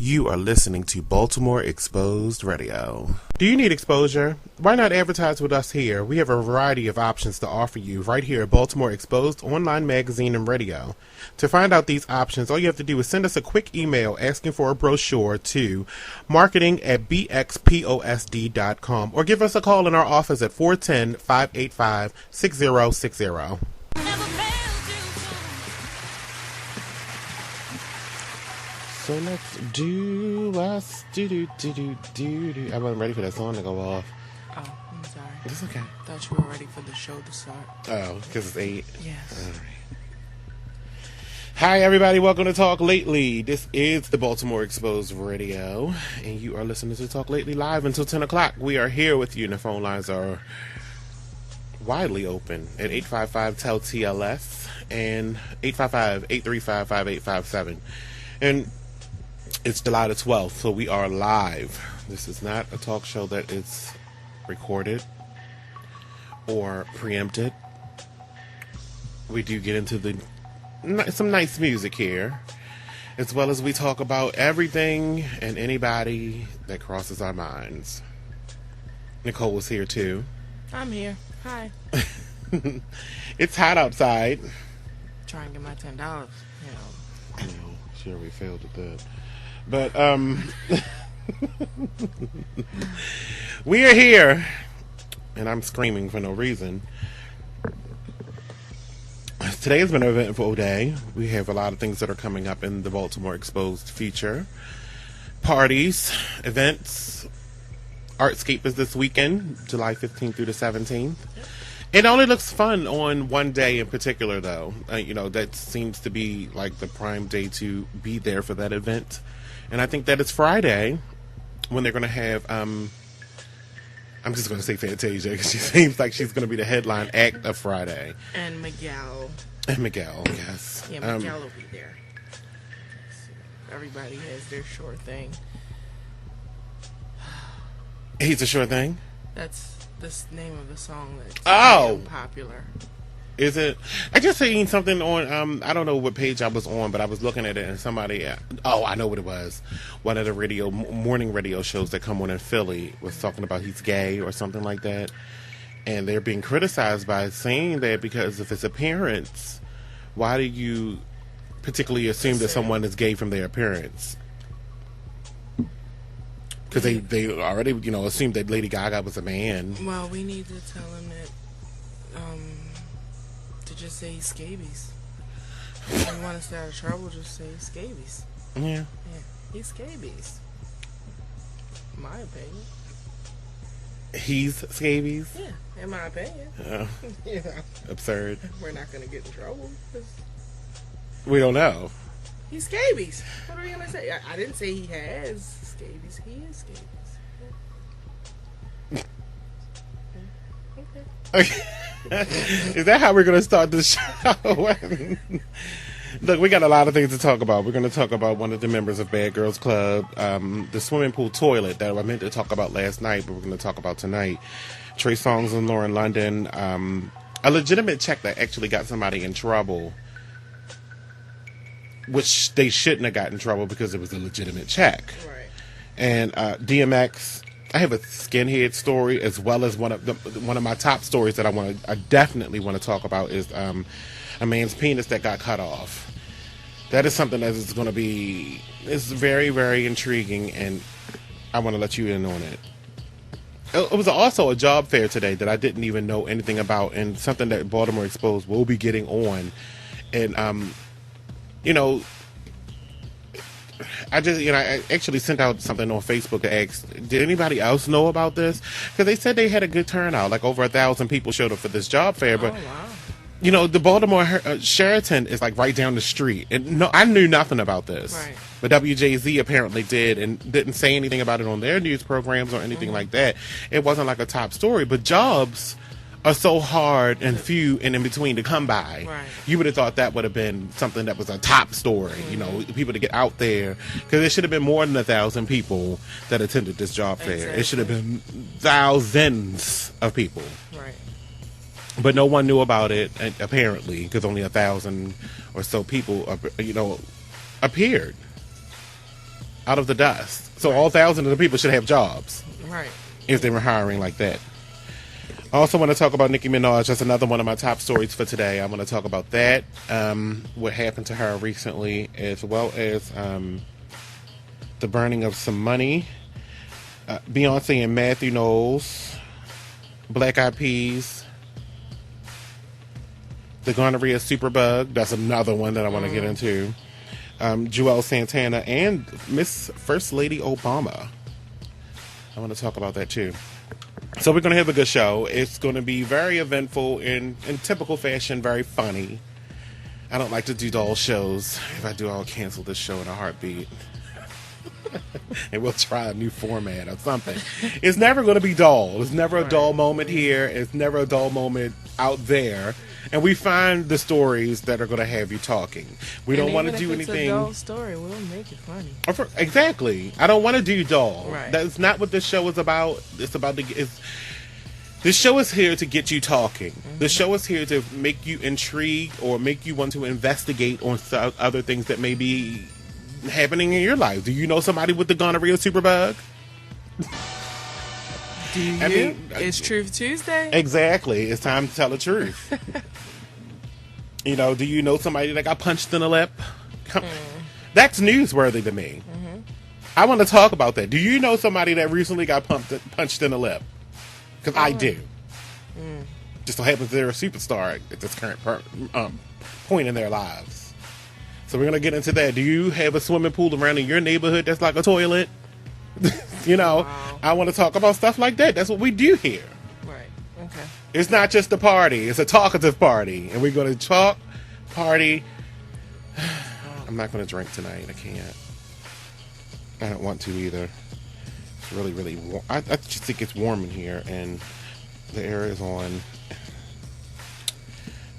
You are listening to Baltimore Exposed Radio. Do you need exposure? Why not advertise with us here? We have a variety of options to offer you right here at Baltimore Exposed Online Magazine and Radio. To find out these options, all you have to do is send us a quick email asking for a brochure to marketing@bxposd.com or give us a call in our office at 410-585-6060. So let's do us do. I wasn't ready for that song to go off. Oh, I'm sorry. It's okay. I thought you were ready for the show to start. Oh, because it's 8? Yes. All right. Hi, everybody. Welcome to Talk Lately. This is the Baltimore Exposed Radio, and you are listening to Talk Lately live until 10 o'clock. We are here with you, and the phone lines are widely open at 855-TEL-TLS and 855-835-5857. And it's July the 12th, so we are live. This is not a talk show that is recorded or preempted. We do get into some nice music here, as well as we talk about everything and anybody that crosses our minds. Nicole was here too. I'm here. Hi. It's hot outside. Try and get my $10. I know, sure we failed at that. But, we are here, and I'm screaming for no reason. Today has been an eventful day. We have a lot of things that are coming up in the Baltimore Exposed feature. Parties, events. Artscape is this weekend, July 15th through the 17th. It only looks fun on one day in particular, though. That seems to be like the prime day to be there for that event. And I think that it's Friday when they're going to have, I'm just going to say Fantasia, because she seems like she's going to be the headline act of Friday. And Miguel. Yes. Yeah, Miguel will be there. Everybody has their sure thing. He's a sure thing? That's the name of the song that's popular. Is it? I just seen something on, I don't know what page I was on, but I was looking at it and somebody, I know what it was. One of the morning radio shows that come on in Philly was talking about he's gay or something like that. And they're being criticized by saying that because of his appearance, why do you particularly assume that someone is gay from their appearance? Because they already, assumed that Lady Gaga was a man. Well, we need to tell him that, to just say he's scabies. If you want to stay out of trouble, just say he's scabies. Yeah, he's scabies. In my opinion. He's scabies? Yeah, in my opinion. Absurd. We're not going to get in trouble. We don't know. He's scabies. What are you going to say? I didn't say he has scabies. He is scabies. Okay. Is that how we're going to start the show? Look, we got a lot of things to talk about. We're going to talk about one of the members of Bad Girls Club, the swimming pool toilet that I meant to talk about last night, but we're going to talk about tonight. Trey, Songz, and Lauren London. A legitimate check that actually got somebody in trouble, which they shouldn't have got in trouble because it was a legitimate check. Right. And DMX. I have a Skinhead story as well as one of my top stories that I definitely want to talk about is a man's penis that got cut off. That is something that is going to be very, very intriguing, and I want to let you in on it. It was also a job fair today that I didn't even know anything about, and something that Baltimore Exposed will be getting on. And I actually sent out something on Facebook to ask, did anybody else know about this? Because they said they had a good turnout, like over 1,000 people showed up for this job fair. But, wow. The Baltimore Sheraton is like right down the street. And no, I knew nothing about this. Right. But WJZ apparently did and didn't say anything about it on their news programs or anything like that. It wasn't like a top story. But jobs are so hard and few and in between to come by. Right. You would have thought that would have been something that was a top story, people to get out there, because there should have been more than 1,000 people that attended this job fair. Exactly. It should have been thousands of people. Right. But no one knew about it, apparently, because only 1,000 or so people, appeared. out of the dust. So all thousands of the people should have jobs. Right. If they were hiring like that. I also want to talk about Nicki Minaj. That's another one of my top stories for today. I want to talk about that, what happened to her recently, as well as the burning of some money. Beyonce and Matthew Knowles, Black Eyed Peas, the gonorrhea superbug. That's another one that I want to get into. Joel Santana and Miss First Lady Obama. I want to talk about that too. So we're going to have a good show. It's going to be very eventful in typical fashion, very funny. I don't like to do dull shows. If I do, I'll cancel this show in a heartbeat. And we'll try a new format or something. It's never going to be dull. There's never a dull moment here. It's never a dull moment out there. And we find the stories that are going to have you talking. We don't want to do anything. It's a dull story. We'll make it funny. Exactly. I don't want to do dull. Right. That's not what this show is about. It's about this show is here to get you talking. Mm-hmm. The show is here to make you intrigued or make you want to investigate on other things that may be happening in your life. Do you know somebody with the gonorrhea superbug? Do you? I mean, it's Truth Tuesday. Exactly. It's time to tell the truth. You know, do you know somebody that got punched in the lip? That's newsworthy to me. Mm-hmm. I want to talk about that. Do you know somebody that recently got punched in the lip? Because I do. Just so happens they're a superstar at this current point in their lives. So we're going to get into that. Do you have a swimming pool around in your neighborhood that's like a toilet? You know, wow. I want to talk about stuff like that. That's what we do here. Right. Okay. It's not just a party. It's a talkative party. And we're going to talk, party. I'm not going to drink tonight. I can't. I don't want to either. It's really, really warm. I just think it's warm in here. And the air is on.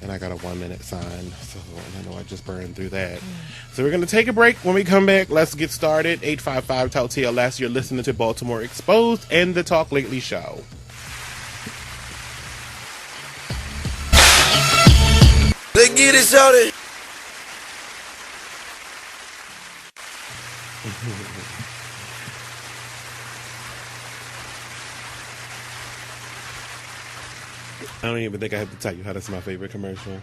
And I got a 1-minute sign, so I know I just burned through that. So we're going to take a break. When we come back, let's get started. 855-TELL-TLS. You're listening to Baltimore Exposed and the Talk Lately Show. Let's get it started. I don't even think I have to tell you how that's my favorite commercial.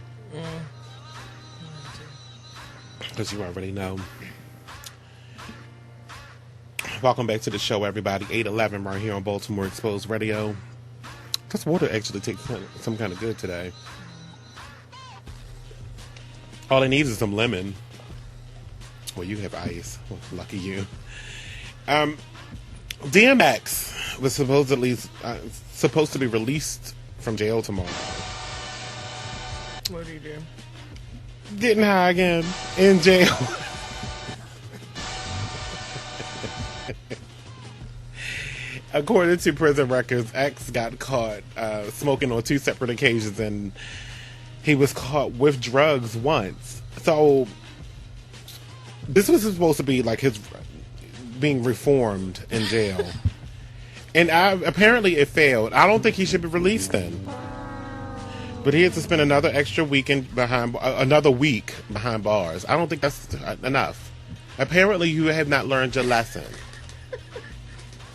Because you already know. Welcome back to the show, everybody. 8:11 right here on Baltimore Exposed Radio. This water actually tastes some kind of good today. All it needs is some lemon. Well, you have ice. Well, lucky you. DMX was supposedly supposed to be released from jail tomorrow. What do you do? Getting high again in jail. According to prison records, X got caught smoking on 2 separate occasions, and he was caught with drugs once. So this was supposed to be like his being reformed in jail. And apparently it failed. I don't think he should be released then. But he has to spend another week behind bars. I don't think that's enough. Apparently you have not learned your lesson.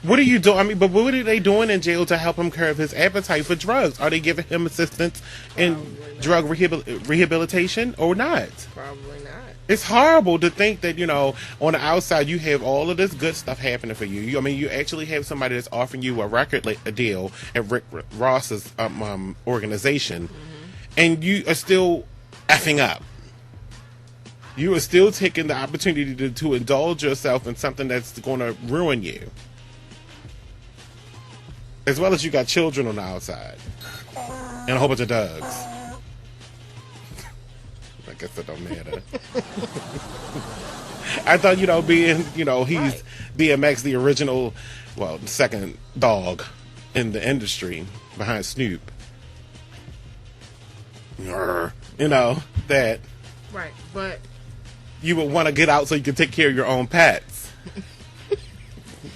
What are you doing? I mean, but what are they doing in jail to help him curb his appetite for drugs? Are they giving him assistance in drug rehabilitation or not? Probably not. It's horrible to think that, you know, on the outside you have all of this good stuff happening for you. I mean, you actually have somebody that's offering you a record deal at Rick Ross's organization, and you are still effing up. You are still taking the opportunity to indulge yourself in something that's going to ruin you. As well as you got children on the outside. And a whole bunch of dogs. I guess that don't matter. I thought, he's DMX, the original, second dog in the industry behind Snoop. That. Right, but you would want to get out so you can take care of your own pets.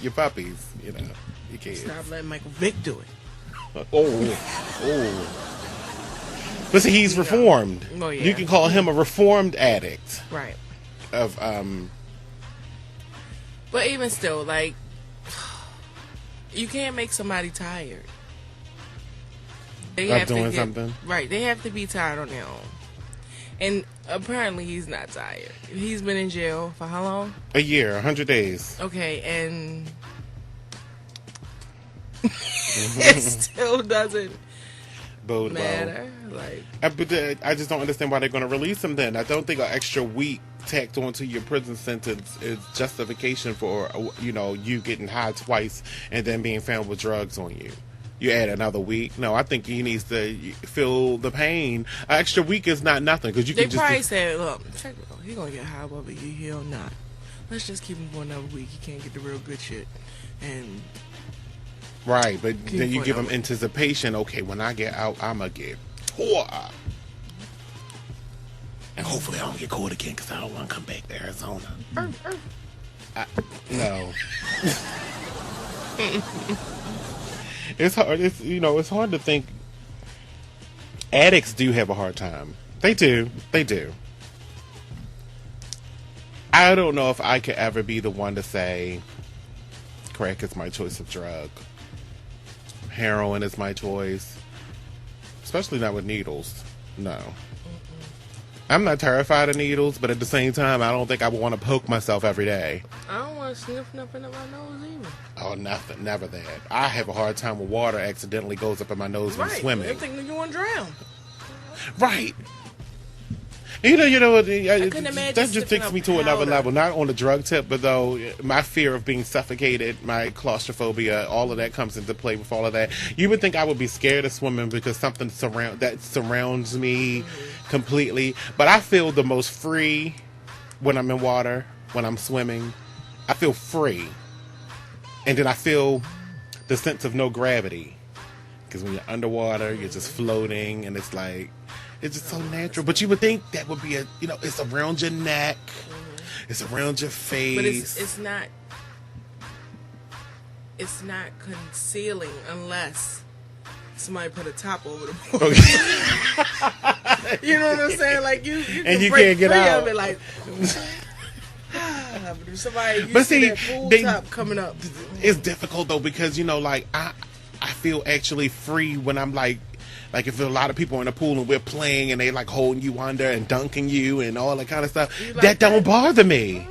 Your puppies, your kids. Stop letting Michael Vick do it. But see, he's reformed. Oh, yeah. You can call him a reformed addict. Right. Of But even still, like, you can't make somebody tired. They Of have doing to get, something? Right, they have to be tired on their own. And apparently he's not tired. He's been in jail for how long? A year, 100 days. Okay, and it still doesn't Bode well. matter. Like, But I just don't understand why they're going to release him then. I don't think an extra week tacked onto your prison sentence is justification for, you getting high twice and then being found with drugs on you. You add another week. No, I think he needs to feel the pain. An extra week is not nothing because you they can probably just. said, look, check it out. He's going to get high whether you hear or not. Let's just keep him for another week. He can't get the real good shit. And Right, but keep then you for give him another- anticipation. Okay, when I get out, I'm going to get poor. And hopefully I don't get caught again because I don't want to come back to Arizona. No. It's hard. It's hard to think. Addicts do have a hard time. They do. They do. I don't know if I could ever be the one to say crack is my choice of drug. Heroin is my choice. Especially not with needles. No. I'm not terrified of needles, but at the same time, I don't think I would want to poke myself every day. I don't want to sniff nothing up my nose either. Oh, nothing. Never that. I have a hard time when water accidentally goes up in my nose when Right. swimming. I think you want to drown. Right. You know, couldn't imagine that just sniffing takes up me to another powder. level. Not on the drug tip, but though my fear of being suffocated, my claustrophobia, all of that comes into play with all of that. You would think I would be scared of swimming because something surrounds me completely. But I feel the most free when I'm in water, when I'm swimming. I feel free. And then I feel the sense of no gravity. Because when you're underwater, you're just floating, and it's like, it's just so natural. But you would think that would be it's around your neck, it's around your face. But it's not concealing unless somebody put a top over the board. Okay. You know what I'm saying? Like you And you break can't get free out. of it, like. But if somebody you But see see, that full they- top coming up. It's difficult though because I feel actually free when I'm like if a lot of people in the pool and we're playing and they like holding you under and dunking you and all that kind of stuff. You like That don't that? bother me. Okay.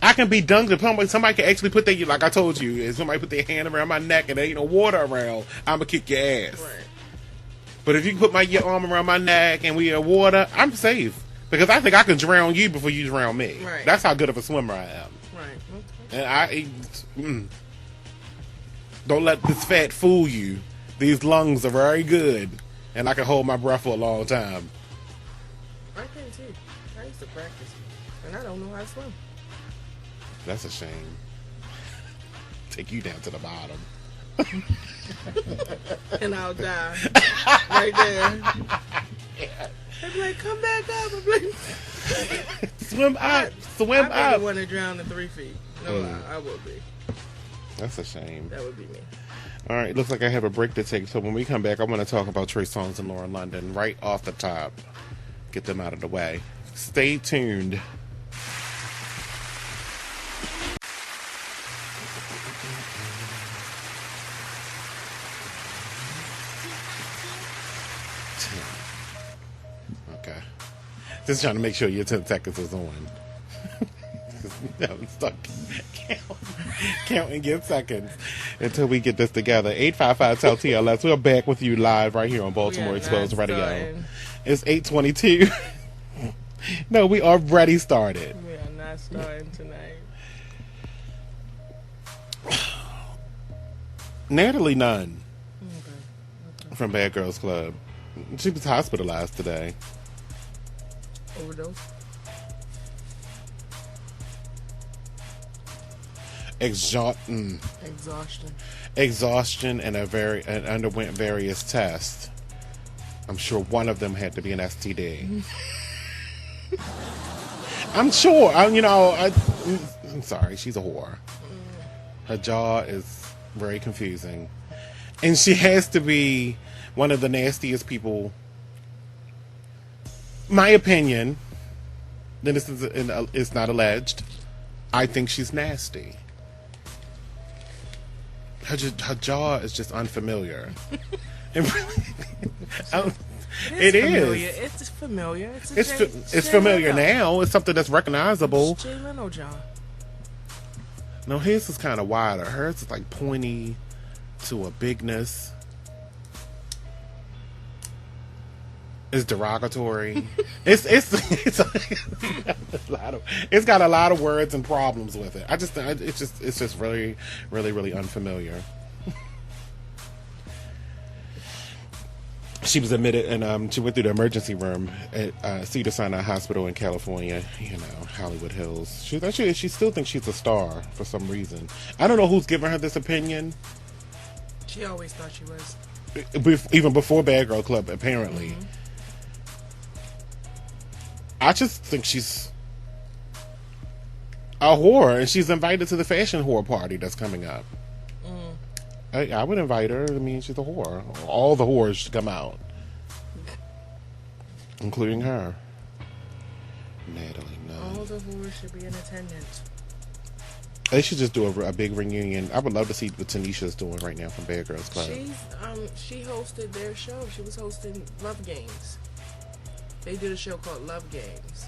I can be dunked. Somebody can actually put like I told you, if somebody put their hand around my neck and there ain't no water around, I'ma kick your ass. Right. But if you can put your arm around my neck and we in water, I'm safe. Because I think I can drown you before you drown me. Right. That's how good of a swimmer I am. Right. And don't let this fat fool you. These lungs are very good. And I can hold my breath for a long time. I can too. I used to practice, and I don't know how to swim. That's a shame. Take you down to the bottom. And I'll die right there. They'd be like, "Come back up!" I'm like, Swim up. Swim I'd be up. the one to drown in 3 feet. No, I would be. That's a shame. That would be me. All right, looks like I have a break to take. So when we come back, I want to talk about Trey Songz and Lauren London right off the top. Get them out of the way. Stay tuned. Okay. Just trying to make sure your 10 seconds is on. I'm stuck. Counting give seconds until we get this together. 855-TEL-TLS. We're back with you live right here on Baltimore We are Exposed not Radio. starting. It's 8:22. No, we already started. We are not starting tonight. Natalie Nunn from Bad Girls Club. She was hospitalized today. Overdose. Exhaustion and underwent various tests. I'm sure one of them had to be an STD. I'm sure. I'm sorry. She's a whore. Her jaw is very confusing, and she has to be one of the nastiest people. My opinion. Then this is it's not alleged. I think she's nasty. Her jaw is just unfamiliar. It familiar. is. It's familiar. It's familiar now. It's something that's recognizable. It's Jay Leno jaw. No, his is kind of wider. Hers is like pointy to a bigness. It's derogatory. it's got a lot of words and problems with it. It's just really, really, really unfamiliar. She was admitted and she went through the emergency room at Cedars-Sinai Hospital in California, Hollywood Hills. She still thinks she's a star for some reason. I don't know who's giving her this opinion. She always thought she was. Even before Bad Girl Club, apparently. Mm-hmm. I just think she's a whore, and she's invited to the fashion whore party that's coming up. I would invite her. I mean, she's a whore. All the whores should come out, including her. Natalie, no. All the whores should be in attendance. They should just do a big reunion. I would love to see what Tanisha's doing right now from Bad Girls Club. She hosted their show. She was hosting Love Games. They did a show called Love Games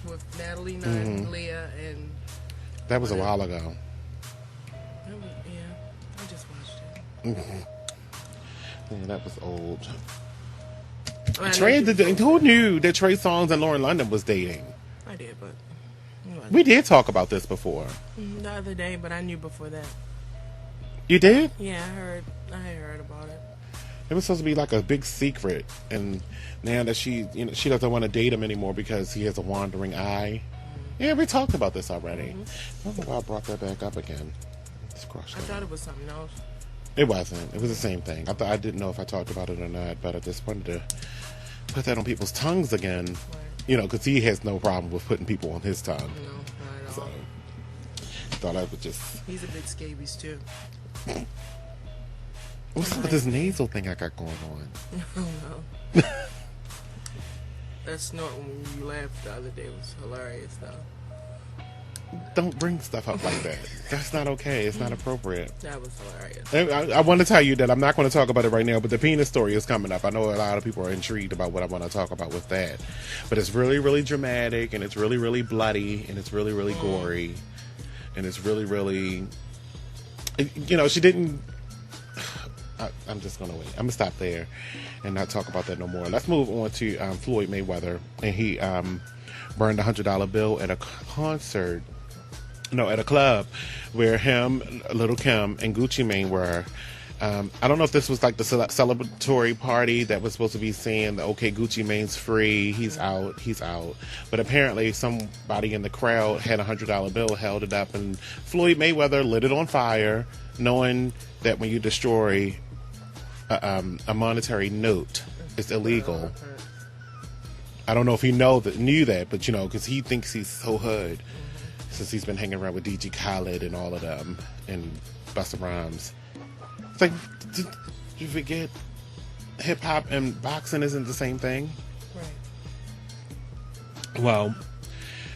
with Natalie, Leah, and... That was a while ago. I just watched it. Yeah, that was old. Who knew that Trey Songz and Lauren London was dating? I did, but... We did talk about this before. The other day, but I knew before that. You did? Yeah, I heard about it. It was supposed to be like a big secret, and now that she doesn't want to date him anymore because he has a wandering eye. Yeah, we talked about this already. I don't know why I brought that back up again. I thought it was something else. It wasn't. It was the same thing. I didn't know if I talked about it or not, but I just wanted to put that on people's tongues again. Right. Because he has no problem with putting people on his tongue. No, not at all. So, thought I would just... He's a big scabies, too. What's up with this nasal thing I got going on? I don't know. That snort when you laughed the other day was hilarious, though. Don't bring stuff up like that. That's not okay. It's not appropriate. That was hilarious. I want to tell you that I'm not going to talk about it right now, but the penis story is coming up. I know a lot of people are intrigued about what I want to talk about with that. But it's really, really dramatic, and it's really, really bloody, and it's really, really gory. And it's really, really... she didn't... I'm just going to wait. I'm going to stop there and not talk about that no more. Let's move on to Floyd Mayweather. And he burned a $100 bill at a concert. No, at a club where him, Little Kim, and Gucci Mane were. I don't know if this was like the celebratory party that was supposed to be saying, okay, Gucci Mane's free, he's out. But apparently somebody in the crowd had a $100 bill, held it up, and Floyd Mayweather lit it on fire, knowing that when you destroy a monetary note, it's illegal. I don't know if he knew that, but because he thinks he's so hood, since he's been hanging around with DG Khaled and all of them, and Busta Rhymes. It's like, did you forget hip hop and boxing isn't the same thing? Right. Well,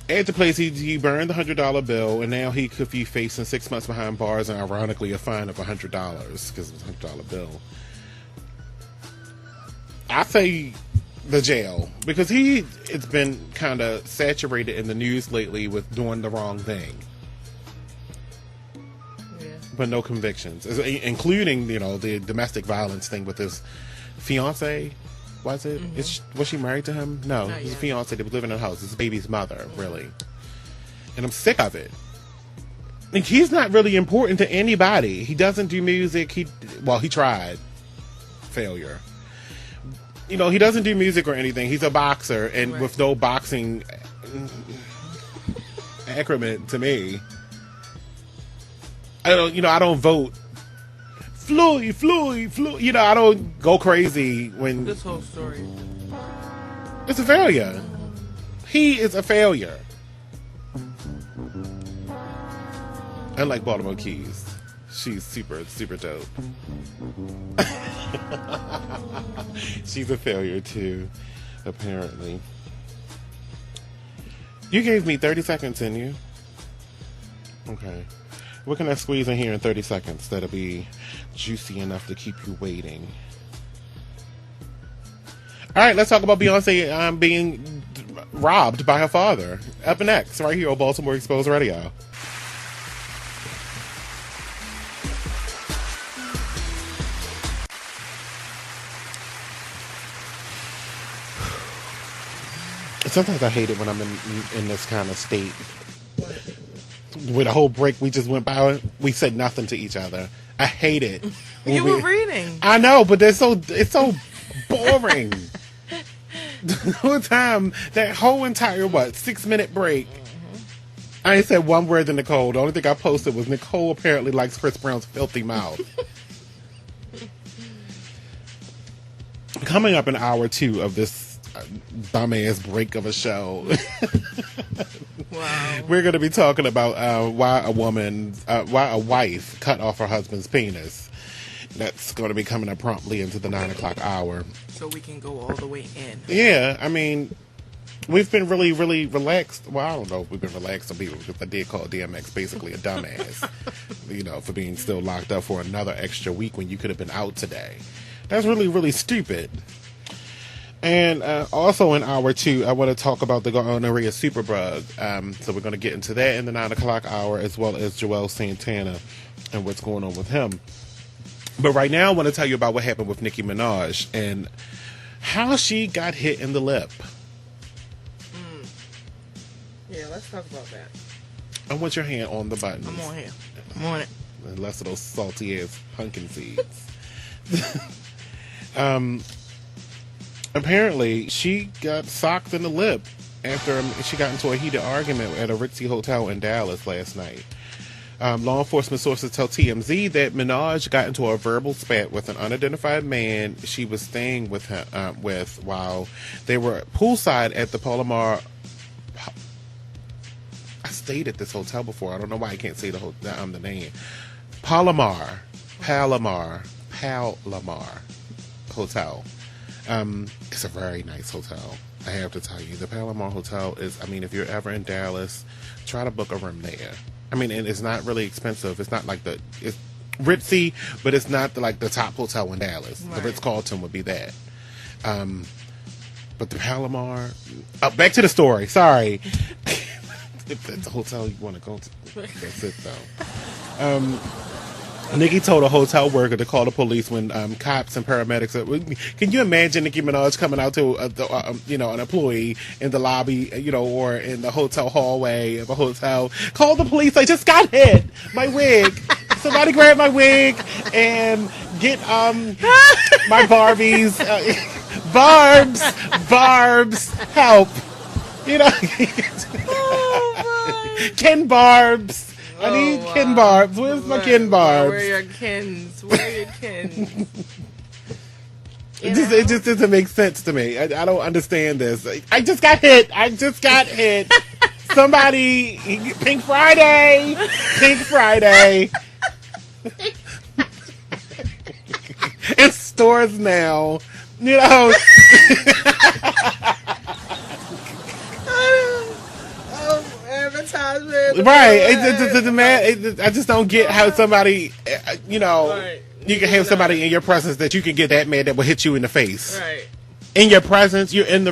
at the place, he burned the $100 bill, and now he could be facing 6 months behind bars and, ironically, a fine of $100 because it was a $100 bill. I say the jail, because it's been kind of saturated in the news lately with doing the wrong thing. Yeah. But no convictions, including, the domestic violence thing with his fiance. Was it? Mm-hmm. Was she married to him? No, he's a fiance that was living in a house. His baby's mother, really. And I'm sick of it. Like, he's not really important to anybody. He doesn't do music. He tried. Failure. He doesn't do music or anything. He's a boxer, and with no boxing accrement to me. I don't vote. Floyd. I don't go crazy when this whole story. It's a failure. He is a failure. Unlike Baltimore Keys, she's super, super dope. She's a failure too, apparently. You gave me 30 seconds, didn't you? Okay. What can I squeeze in here in 30 seconds that'll be juicy enough to keep you waiting? All right, let's talk about Beyonce being robbed by her father. Up next, right here on Baltimore Exposed Radio. Sometimes I hate it when I'm in this kind of state. With the whole break we just went by, we said nothing to each other. I hate it. You were reading. I know, but it's so boring. The whole time, that whole entire 6-minute break, I ain't said one word to Nicole. The only thing I posted was Nicole apparently likes Chris Brown's filthy mouth. Coming up in hour 2 of this dumbass break of a show. Wow. We're going to be talking about why a wife cut off her husband's penis. That's going to be coming up promptly into the 9 o'clock hour. So we can go all the way in. Yeah, I mean, we've been really, really relaxed. Well, I don't know if we've been relaxed on people, because I did call DMX basically a dumbass, for being still locked up for another extra week when you could have been out today. That's really, really stupid. And also in hour 2, I want to talk about the gonorrhea superbug. So we're going to get into that in the 9 o'clock hour, as well as Joel Santana and what's going on with him. But right now, I want to tell you about what happened with Nicki Minaj and how she got hit in the lip. Yeah, let's talk about that. I want your hand on the buttons. I'm on here. I'm on it. And less of those salty ass pumpkin seeds. Apparently, she got socked in the lip after she got into a heated argument at a ritzy hotel in Dallas last night. Law enforcement sources tell TMZ that Minaj got into a verbal spat with an unidentified man she was staying with while they were poolside at the Palomar. I stayed at this hotel before. I don't know why I can't say the name. Palomar Hotel. It's a very nice hotel. I have to tell you, the Palomar Hotel is, if you're ever in Dallas, try to book a room there. And it's not really expensive. It's not it's ritzy, but it's not the top hotel in Dallas. Right. The Ritz-Carlton would be that. But the Palomar, back to the story. Sorry. If that's the hotel you want to go to, that's it though. Nicki told a hotel worker to call the police when cops and paramedics. Can you imagine Nicki Minaj coming out to an employee in the lobby, or in the hotel hallway of a hotel? Call the police! I just got hit. My wig. Somebody grab my wig and get my Barbies. Barbs, help! Ken Barbs. I need Ken Barbs. Where's my Ken Barbs? Where are your Kens? It just doesn't make sense to me. I don't understand this. I just got hit. Somebody, Pink Friday. In stores now. Advertisement. Right. I just don't get how somebody, right. You can have somebody in your presence that you can get that mad that will hit you in the face. Right. In your presence, you're in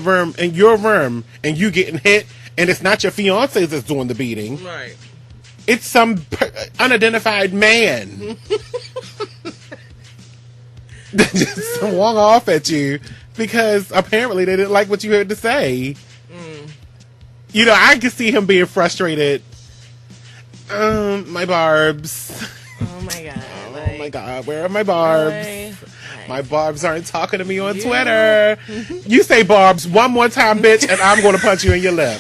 your room, and you getting hit, and it's not your fiance that's doing the beating. Right. It's some unidentified man. That just swung off at you because apparently they didn't like what you had to say. I could see him being frustrated. My barbs. Oh my god. Oh my god, where are my barbs? My barbs aren't talking to me on Twitter. You say barbs one more time, bitch, and I'm going to punch you in your lip.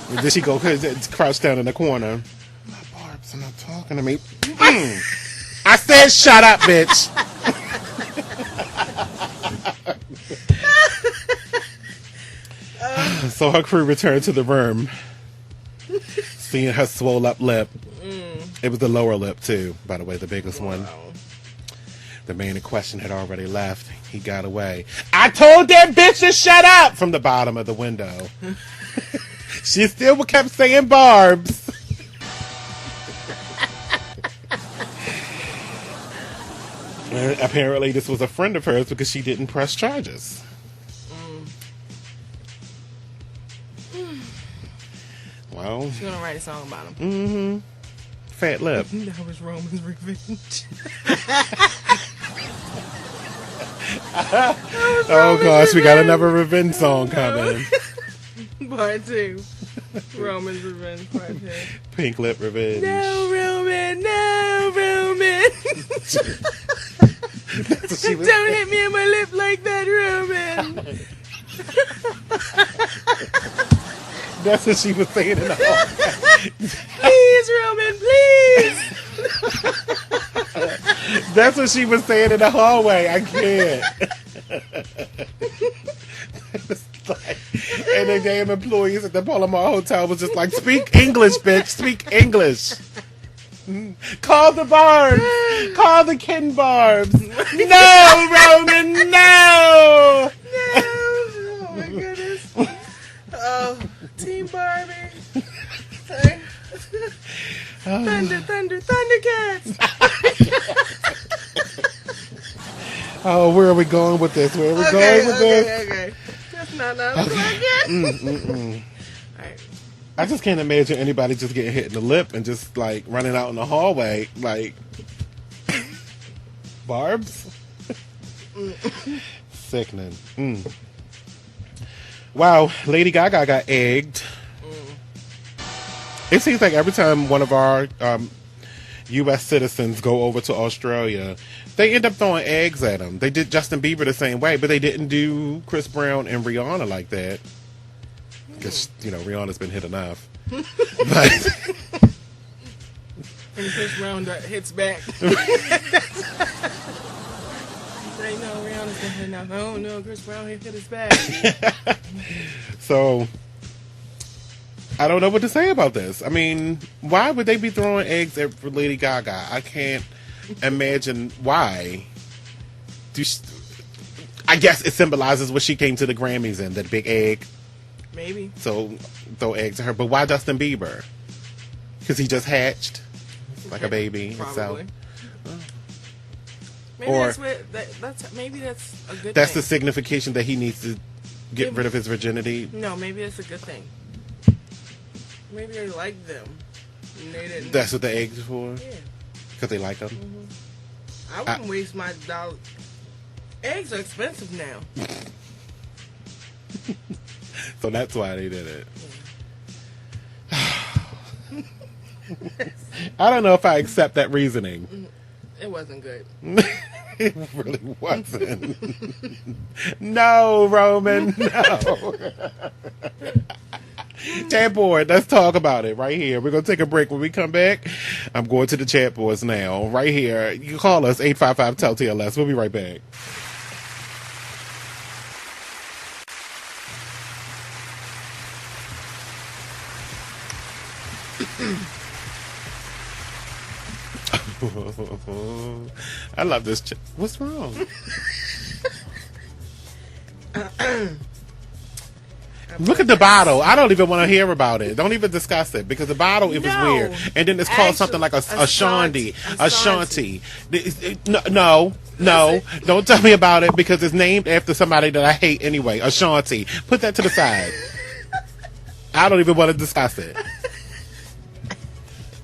And then she go crouch down in the corner. My barbs are not talking to me. I said shut up, bitch. So her crew returned to the room, seeing her swole up lip. It was the lower lip too, by the way, the biggest one. The man in question had already left. He got away. I told that bitch to shut up from the bottom of the window. She still kept saying barbs. And apparently, this was a friend of hers because she didn't press charges. Well, She's gonna write a song about him. mm-hmm. Fat lip. That was Roman's revenge. Oh gosh, we got another revenge song coming. Part 2. Roman's revenge, part 2. Pink lip revenge. No, Roman, no, Roman. Don't hit me on my lip like that, Roman. That's what she was saying in the hall. Please, Roman, please. That's what she was saying in the hallway. I can't. And the damn employees at the Palomar Hotel was just like, speak English, bitch. Speak English. Call the Barbs. Call the Ken Barbs. No, Roman, no. Oh, my goodness. Oh, Team Barbie. Thundercats. Oh, where are we going with this? Where are we going with this? Okay. That's not 9 o'clock yet. Alright. I just can't imagine anybody just getting hit in the lip and just like running out in the hallway like Barbs. Sickening. Wow, Lady Gaga got egged. It seems like every time one of our U.S. citizens go over to Australia, they end up throwing eggs at them. They did Justin Bieber the same way, but they didn't do Chris Brown and Rihanna like that. Because, you know, Rihanna's been hit enough. But And Chris Brown hits back. Right now, Rihanna's been hit enough. Oh no, Chris Brown hit his back. So, I don't know what to say about this. I mean, why would they be throwing eggs at Lady Gaga? I can't imagine why. I guess it symbolizes what she came to the Grammys in, that big egg. Maybe. So, throw eggs at her. But why Justin Bieber? Because he just hatched like a baby. Probably. So, maybe or maybe that's a good that's thing. the signification that he needs to get rid of his virginity. No, maybe it's a good thing. Maybe they like them. And they didn't. That's what the eggs are for? Yeah. Because they like them? I wouldn't waste my dollar. Eggs are expensive now. So that's why they did it. I don't know if I accept that reasoning. It wasn't good. It really wasn't. No, Roman, no. Chat board, let's talk about it right here. We're going to take a break. When we come back, I'm going to the chat boards now. Right here. You can call us, 855-TELL-TLS. We'll be right back. I love this. What's wrong? Look at the bottle. I don't even want to hear about it. Don't even discuss it because the bottle, it was weird. And then it's called something like a Shanti. A Shanti. No. Don't tell me about it because it's named after somebody that I hate anyway. A Shanti. Put that to the side. I don't even want to discuss it.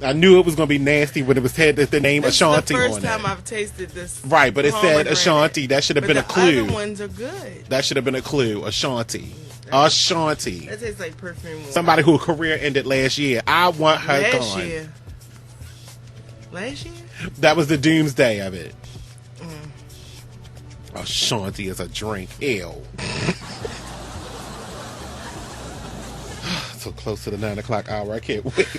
I knew it was going to be nasty when it was had the name Ashanti on it. This is the first time I've tasted this. Right, but it said Ashanti. That should have been a clue. The other ones are good. That should have been a clue. Ashanti. Ashanti. That tastes like perfume. Somebody whose career ended last year. I want her gone. Last year? That was the doomsday of it. Ashanti is a drink. Ew. So close to the 9 o'clock hour. I can't wait.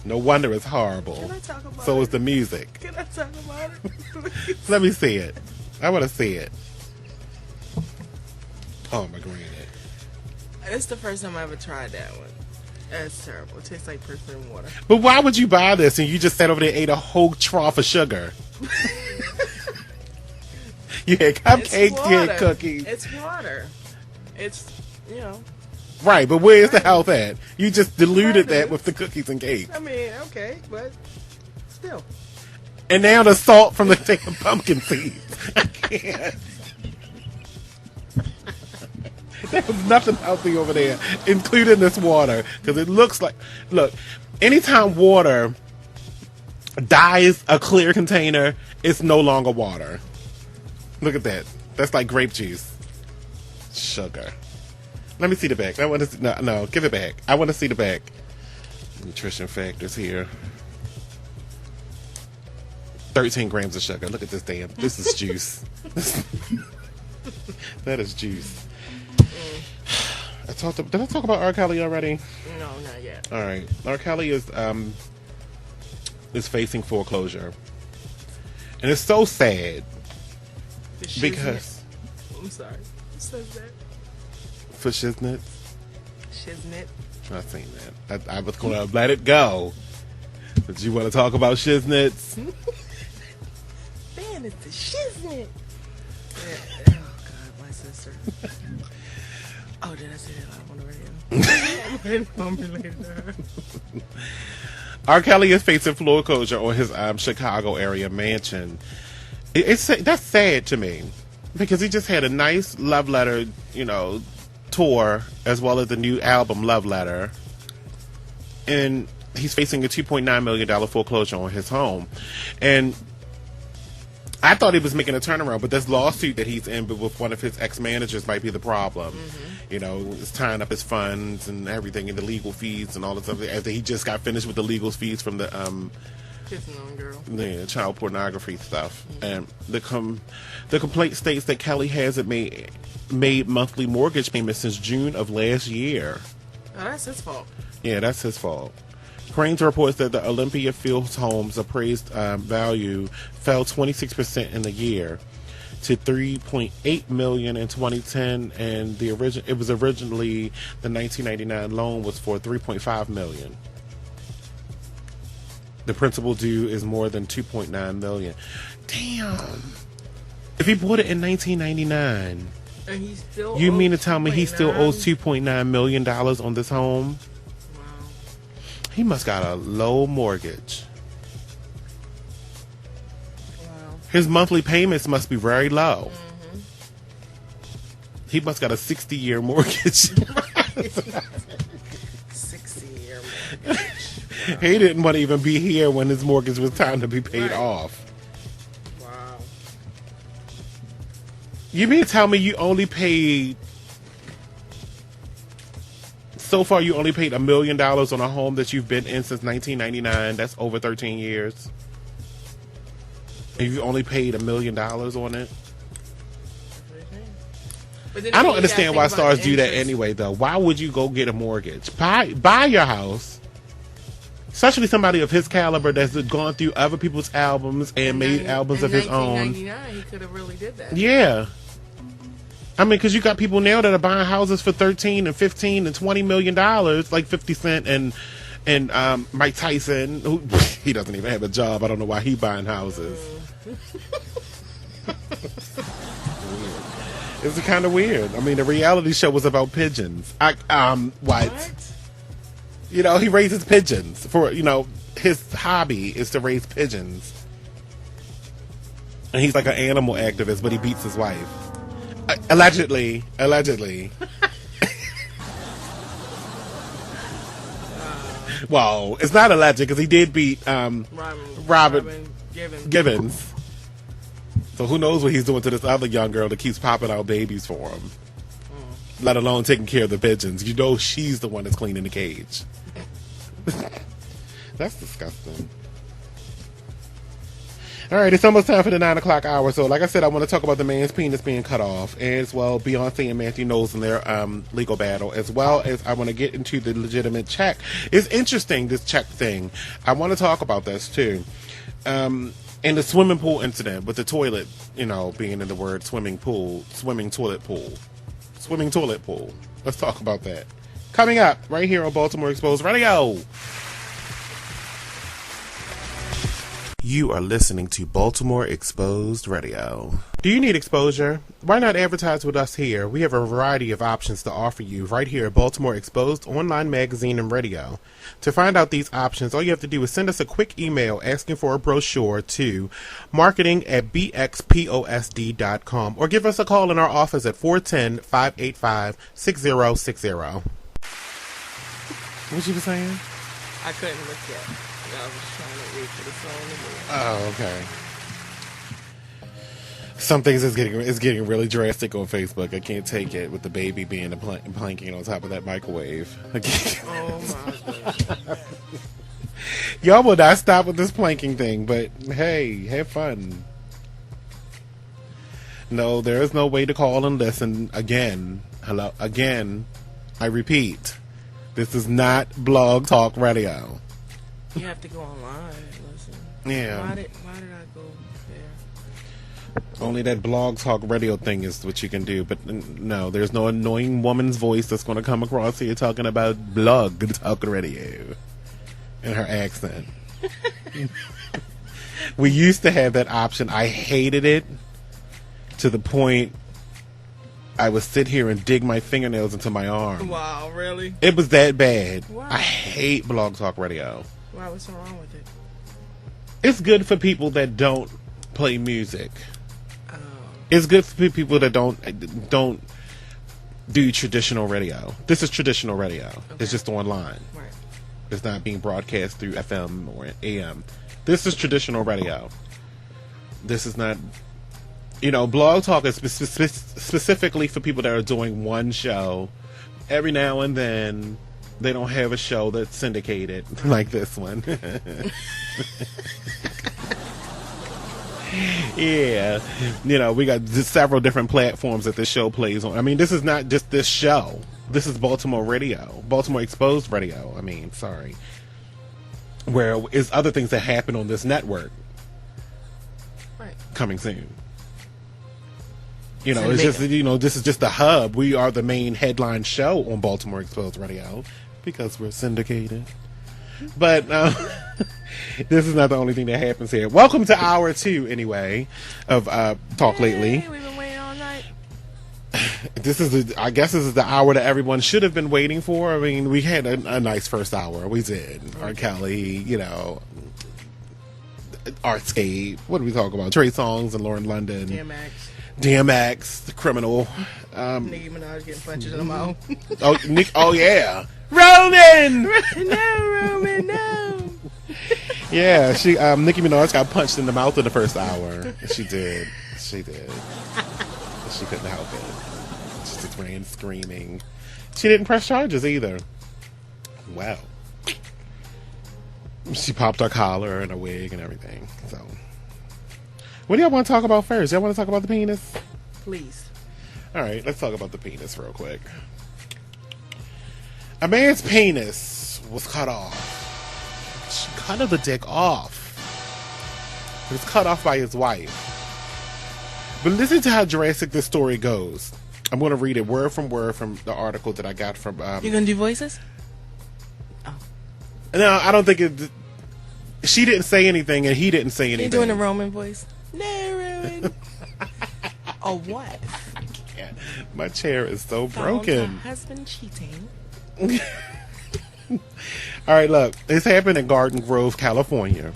No wonder it's horrible. Can I talk about so it? is the music. Can I talk about it? Please? Let me see it. I want to see it. Oh, my granny. It's the first time I ever tried that one. That's terrible. It tastes like perfume water. But why would you buy this and you just sat over there and ate a whole trough of sugar? You had cupcakes, you had cookies. It's water. It's, Right, but where's the health at? You just diluted that with the cookies and cake. I mean, okay, but still. And now the salt from the damn pumpkin seeds. I can't. There was nothing healthy over there, including this water. Because it looks like... Look, anytime water dyes a clear container, it's no longer water. Look at that. That's like grape juice. Sugar. Let me see the back. I want to see, no, give it back. I want to see the back. Nutrition factors here. 13 grams of sugar. Look at this damn. This is juice. That is juice. Did I talk about R.Kelly already? No, not yet. All right. R.Kelly is facing foreclosure, and it's so sad because I'm sorry. Who says that? For shiznit. Shiznit. I've seen that. I was going to let it go, but you want to talk about shiznits? Man, it's a shiznit. Yeah. Oh God, my sister. Oh, did I say that loud on the radio? I'm related to her. R.Kelly is facing foreclosure on his Chicago area mansion. That's sad to me because he just had a nice love letter, tour as well as the new album Love Letter, and he's facing a $2.9 million foreclosure on his home. And I thought he was making a turnaround, but this lawsuit that he's in with one of his ex-managers might be the problem. Mm-hmm. It's tying up his funds and everything, and the legal fees and all this stuff. After he just got finished with the legal fees from the child pornography stuff. Mm-hmm. And the complaint states that Kelly hasn't made monthly mortgage payments since June of last year. Oh, that's his fault. Yeah, that's his fault. Cranes reports that the Olympia Fields home's appraised value fell 26% in the year to $3.8 million in 2010, and it was originally the 1999 loan was for $3.5 million. The principal due is more than $2.9 million. Damn! If he bought it in 1999, and he still you mean to tell me he still owes $2.9 million on this home? He must got a low mortgage. Wow. His monthly payments must be very low. Mm-hmm. He must got a 60-year mortgage. 60-year mortgage. Wow. He didn't want to even be here when his mortgage was time to be paid off. Wow. You mean to tell me you only paid... So far, you only paid $1 million on a home that you've been in since 1999. That's over 13 years. And you only paid $1 million on it. I don't understand why stars do that anyway, though. Why would you go get a mortgage? Buy your house. Especially somebody of his caliber that's gone through other people's albums and made albums of his own. In 1999, he could have really did that. Yeah. I mean, because you got people now that are buying houses for $13 and $15 and $20 million, like 50 Cent and Mike Tyson, who he doesn't even have a job. I don't know why he buying houses. It's kind of weird. I mean, the reality show was about pigeons. What? He raises pigeons for, his hobby is to raise pigeons. And he's like an animal activist, but he beats his wife. Allegedly. Well, it's not alleged because he did beat Robin Gibbons. So who knows what he's doing to this other young girl that keeps popping out babies for him. Let alone taking care of the pigeons. She's the one that's cleaning the cage. That's disgusting. All right, it's almost time for the 9 o'clock hour. So, like I said, I want to talk about the man's penis being cut off, as well Beyonce and Matthew Knowles in their legal battle, as well as I want to get into the legitimate check. It's interesting, this check thing. I want to talk about this too. And the swimming pool incident with the toilet, being in the word swimming toilet pool. Let's talk about that. Coming up right here on Baltimore Exposed Radio. You are listening to Baltimore Exposed Radio. Do you need exposure? Why not advertise with us here? We have a variety of options to offer you right here at Baltimore Exposed Online Magazine and Radio. To find out these options, all you have to do is send us a quick email asking for a brochure to marketing@bxposd.com or give us a call in our office at 410-585-6060. What you were saying? I couldn't look at it. I was trying to wait for the phone to move. Oh, okay. Some things is getting really drastic on Facebook. I can't take it with the baby being planking on top of that microwave. Oh my goodness. Y'all will not stop with this planking thing, but hey, have fun. No, there is no way to call and listen again. Hello, again. I repeat, this is not Blog Talk Radio. You have to go online and listen. Yeah. Why did I go there? Only that Blog Talk Radio thing is what you can do, but no, there's no annoying woman's voice that's going to come across here talking about Blog Talk Radio in her accent. We used to have that option. I hated it to the point I would sit here and dig my fingernails into my arm. Wow, really? It was that bad. Wow. I hate Blog Talk Radio. Why? What's so wrong with it? It's good for people that don't play music. It's good for people that don't do traditional radio. This is traditional radio. Okay. It's just online. Right. It's not being broadcast through FM or AM. This is traditional radio. This is not, Blog Talk is specifically for people that are doing one show. Every now and then, they don't have a show that's syndicated like this one. Yeah. We got several different platforms that this show plays on. I mean, this is not just this show. This is Baltimore Radio. Baltimore Exposed Radio. Sorry. Where is other things that happen on this network. Right. Coming soon. It's just, this is just the hub. We are the main headline show on Baltimore Exposed Radio because we're syndicated. But this is not the only thing that happens here. Welcome to hour 2, anyway, of Talk Lately. We've been waiting all night. I guess this is the hour that everyone should have been waiting for. I mean, we had a nice first hour. We did. R.Kelly, Artscape. What did we talk about? Trey Songz and Lauren London. DMX, the criminal. Nicki Minaj getting punches in the mouth. Oh yeah. Roman! No, Roman, no. Yeah, Nicki Minaj got punched in the mouth in the first hour. She did. She couldn't help it. She just ran screaming. She didn't press charges either. Wow. She popped her collar and her wig and everything. So, what do y'all want to talk about first? Y'all want to talk about the penis? Please. All right, let's talk about the penis real quick. A man's penis was cut off. She cut the dick off. It was cut off by his wife. But listen to how drastic this story goes. I'm going to read it word from the article that I got from... You going to do voices? Oh. No, I don't think it... She didn't say anything and he didn't say anything. You doing a Roman voice? No, Roman. A what? I can't. My chair is so broken. My husband cheating. All right, look. This happened in Garden Grove, California.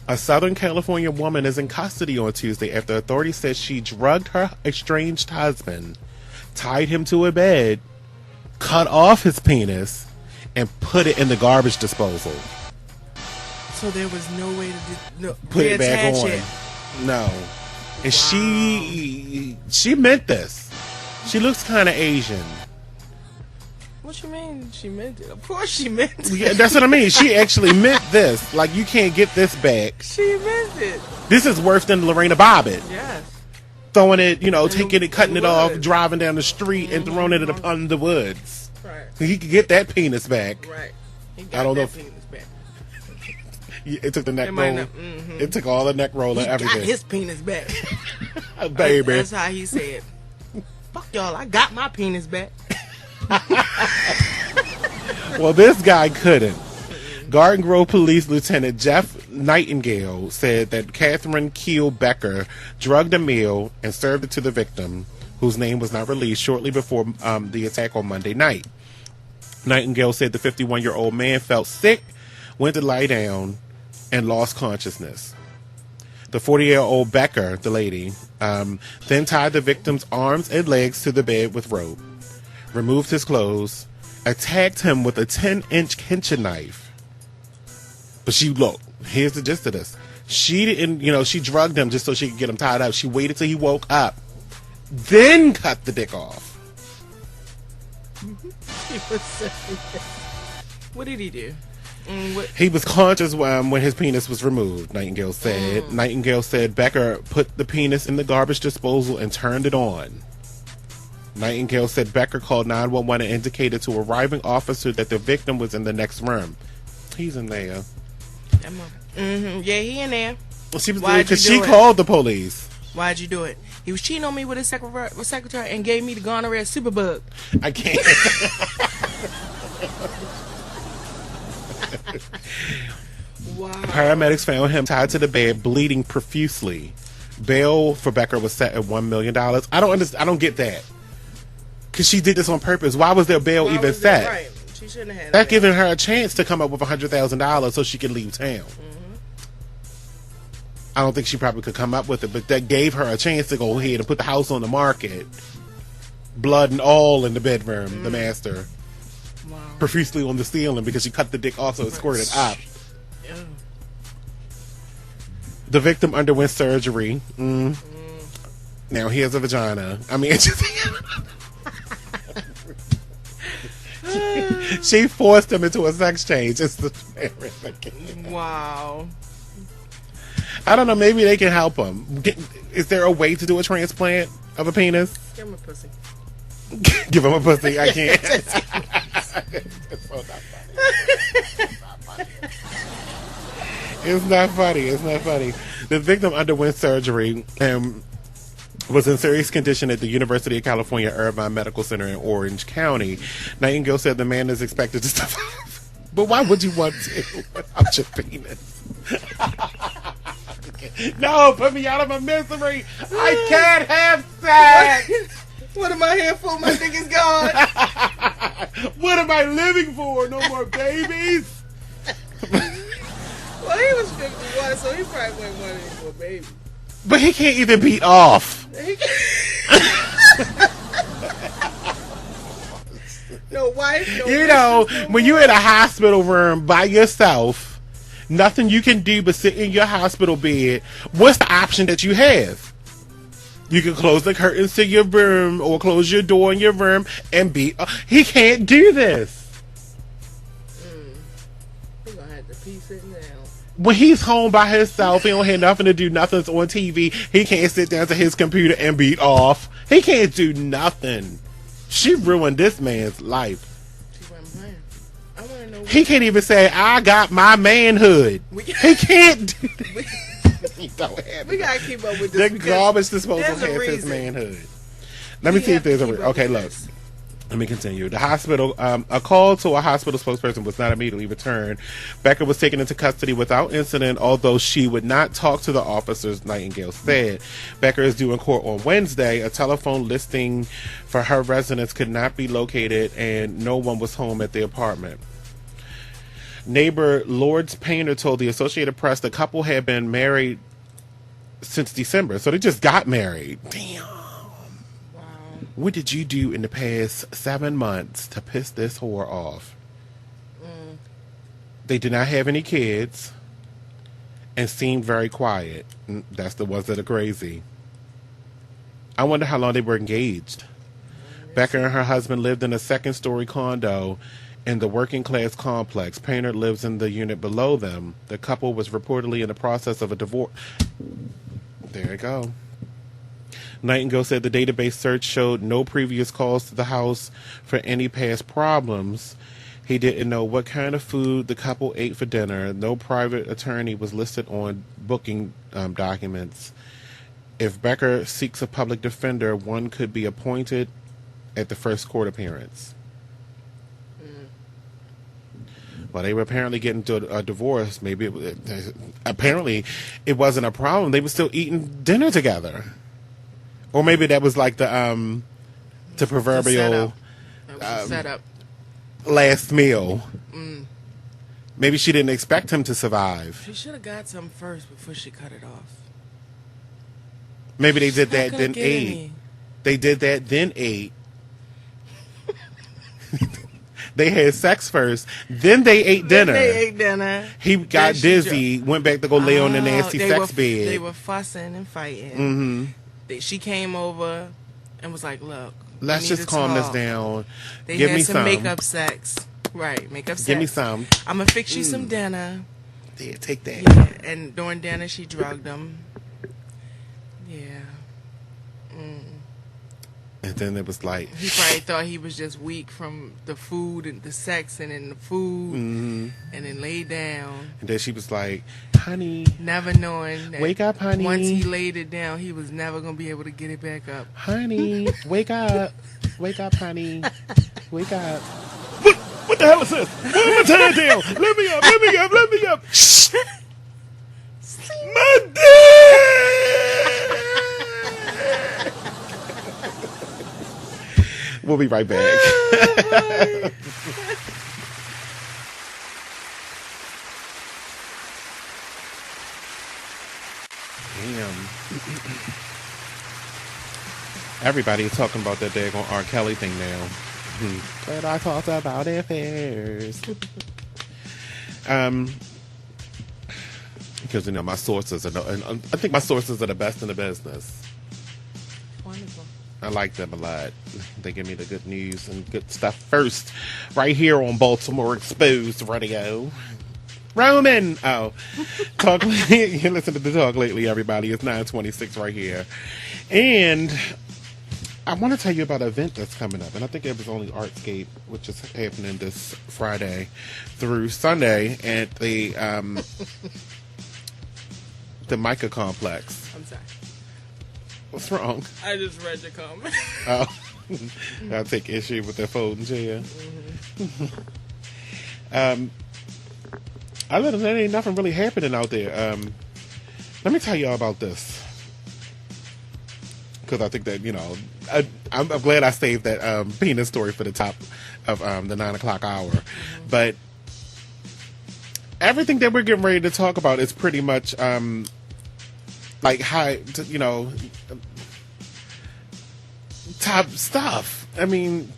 A Southern California woman is in custody on Tuesday after authorities said she drugged her estranged husband, tied him to a bed, cut off his penis, and put it in the garbage disposal. So there was no way to put it back on. It. No. And wow. She meant this. She looks kind of Asian. What you mean she meant it? Of course she meant it. Yeah, that's what I mean. She actually meant this. Like, you can't get this back. She meant it. This is worse than Lorena Bobbitt. Yes. Throwing it, taking it, cutting it off, driving down the street and throwing it upon the woods. Right. He could get that penis back. Right. I don't know. Penis back. It took the neck roller. It took all the neck roller, everything. Got his penis back. Baby. That's how he said. Fuck y'all, I got my penis back. Well, this guy couldn't. Garden Grove Police Lieutenant Jeff Nightingale said that Catherine Keel Becker drugged a meal and served it to the victim, whose name was not released, shortly before the attack on Monday night. Nightingale said the 51-year-old man felt sick, went to lie down, and lost consciousness. The 40-year-old Becker, the lady, then tied the victim's arms and legs to the bed with rope, removed his clothes, attacked him with a 10-inch kitchen knife. But here's the gist of this. She didn't, she drugged him just so she could get him tied up. She waited till he woke up, then cut the dick off. What did he do? He was conscious when his penis was removed, Nightingale said. Nightingale said Becker put the penis in the garbage disposal and turned it on. Nightingale said Becker called 911 and indicated to arriving officer that the victim was in the next room. He's in there. Yeah, he in there. Because she called the police. Why'd you do it? He was cheating on me with his secretary and gave me the gonorrhea superbug. I can't. Wow. Paramedics found him tied to the bed, bleeding profusely. Bail for Becker was set at $1 million. I don't understand. I don't get that. Because she did this on purpose. Why was their bail even set? Right. She shouldn't have had that. Giving her a chance to come up with $100,000 so she could leave town. I don't think she probably could come up with it, but that gave her a chance to go ahead and put the house on the market. Blood and all in the bedroom, the master. Wow. Profusely on the ceiling because she cut the dick off so it squirted up. The victim underwent surgery. Now he has a vagina. I mean, it's just... she forced him into a sex change. It's the wow. I don't know. Maybe they can help him. Is there a way to do a transplant of a penis? Give him a pussy. Give him a pussy. I can't. It's not funny. It's not funny. The victim underwent surgery and was in serious condition at the University of California Irvine Medical Center in Orange County. Nightingale said the man is expected to survive. But why would you want to without your penis? No, put me out of my misery. I can't have sex. What am I here for? My dick is gone. What am I living for? No more babies? Well, he was 51, so he probably wasn't wanting for a baby. But he can't even beat off. No wife, no you know, when you're in a hospital room by yourself, nothing you can do but sit in your hospital bed, what's the option that you have? You can close the curtains to your room or close your door in your room and be... he can't do this. He's going to have to pee sitting down. When he's home by himself, he don't have nothing to do, nothing's on TV, he can't sit down to his computer and beat off. He can't do nothing. She ruined this man's life. She wasn't playing. I want to know... He can't even say, I got my manhood. He can't do that. He don't have we got to keep up with this. The garbage disposal has his manhood. Let me see if there's a... Okay, look. Let me continue. The hospital, a call to a hospital spokesperson was not immediately returned. Becker was taken into custody without incident, although she would not talk to the officers, Nightingale said. Becker is due in court on Wednesday. A telephone listing for her residence could not be located, and no one was home at the apartment. Neighbor Lourdes Painter told the Associated Press the couple had been married since December, so they just got married. Damn. What did you do in the past 7 months to piss this whore off? They did not have any kids and seemed very quiet. That's the ones that are crazy. I wonder how long they were engaged. Becker and her husband lived in a second-story condo in the working-class complex. Painter lives in the unit below them. The couple was reportedly in the process of a divorce. There you go. Nightingale said the database search showed no previous calls to the house for any past problems. He didn't know what kind of food the couple ate for dinner. No private attorney was listed on booking documents. If Becker seeks a public defender, one could be appointed at the first court appearance. Well, they were apparently getting to a divorce. Maybe apparently it wasn't a problem. They were still eating dinner together, or maybe that was like the proverbial setup. Last meal. Maybe she didn't expect him to survive. She should have got some first before she cut it off. Maybe they did that, then ate. They did that, then ate. They had sex first, then they ate dinner. He got dizzy, went back to go lay on the nasty sex bed. They were fussing and fighting. She came over and was like, "Look, let's just calm this down. They Give had me some makeup sex, right? Makeup sex. Give me some. I'm gonna fix you some dinner. Yeah, take that." Yeah, and during dinner, she drugged him. Yeah. And then it was like he probably thought he was just weak from the food and the sex and then the food, and then laid down. And then she was like, "Honey," never knowing that wake up, honey. Once he laid it down, he was never gonna be able to get it back up. Honey, wake up, honey, wake up. What the hell is this? Put my time down. Let me up. Shh. My dick. We'll be right back. Damn. Everybody is talking about that daggone R.Kelly thing now. But I talked about it first. Because, my sources are, and I think my sources are the best in the business. Wonderful. I like them a lot. They give me the good news and good stuff first. Right here on Baltimore Exposed Radio. Roman! Oh. Talk. You listen to the Talk Lately, everybody. It's 9:26 right here. And I want to tell you about an event that's coming up. And I think it was only Artscape, which is happening this Friday through Sunday at the Micah Complex. I'm sorry. What's wrong? I just read your comment. Oh. I'll take issue with that folding chair. Other than that, ain't nothing really happening out there. Let me tell y'all about this. Because I think that, I'm glad I saved that penis story for the top of the 9 o'clock hour. But everything that we're getting ready to talk about is pretty much like high, top stuff. I mean,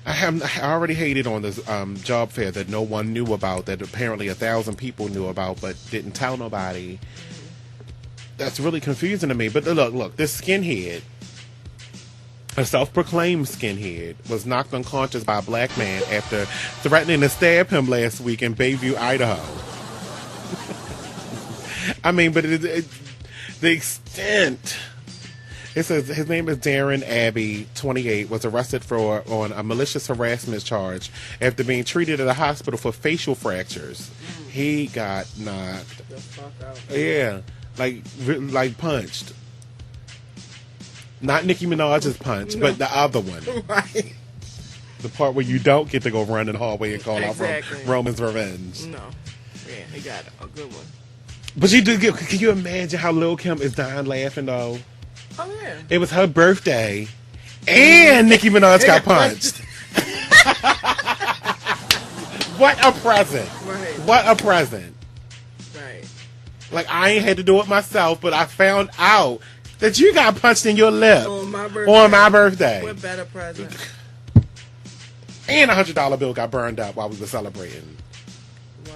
I already hated on this job fair that no one knew about, that apparently 1,000 people knew about but didn't tell nobody. That's really confusing to me. But look, this skinhead, a self-proclaimed skinhead, was knocked unconscious by a black man after threatening to stab him last week in Bayview, Idaho. I mean, but the extent. It says his name is Darren Abbey, 28, was arrested on a malicious harassment charge after being treated at a hospital for facial fractures. He got knocked. The fuck out. Yeah, like punched. Not Nicki Minaj's punch, but the other one. Right. The part where you don't get to go run in the hallway and call out from Roman's Revenge. No. Yeah, he got a good one. But can you imagine how Lil' Kim is dying laughing, though? Oh, yeah. It was her birthday, and Nicki Minaj got punched. What a present. Right. What a present. Right. Like, I ain't had to do it myself, but I found out that you got punched in your lip. On my birthday. On my birthday. What better present? And a $100 bill got burned up while we were celebrating. Wow.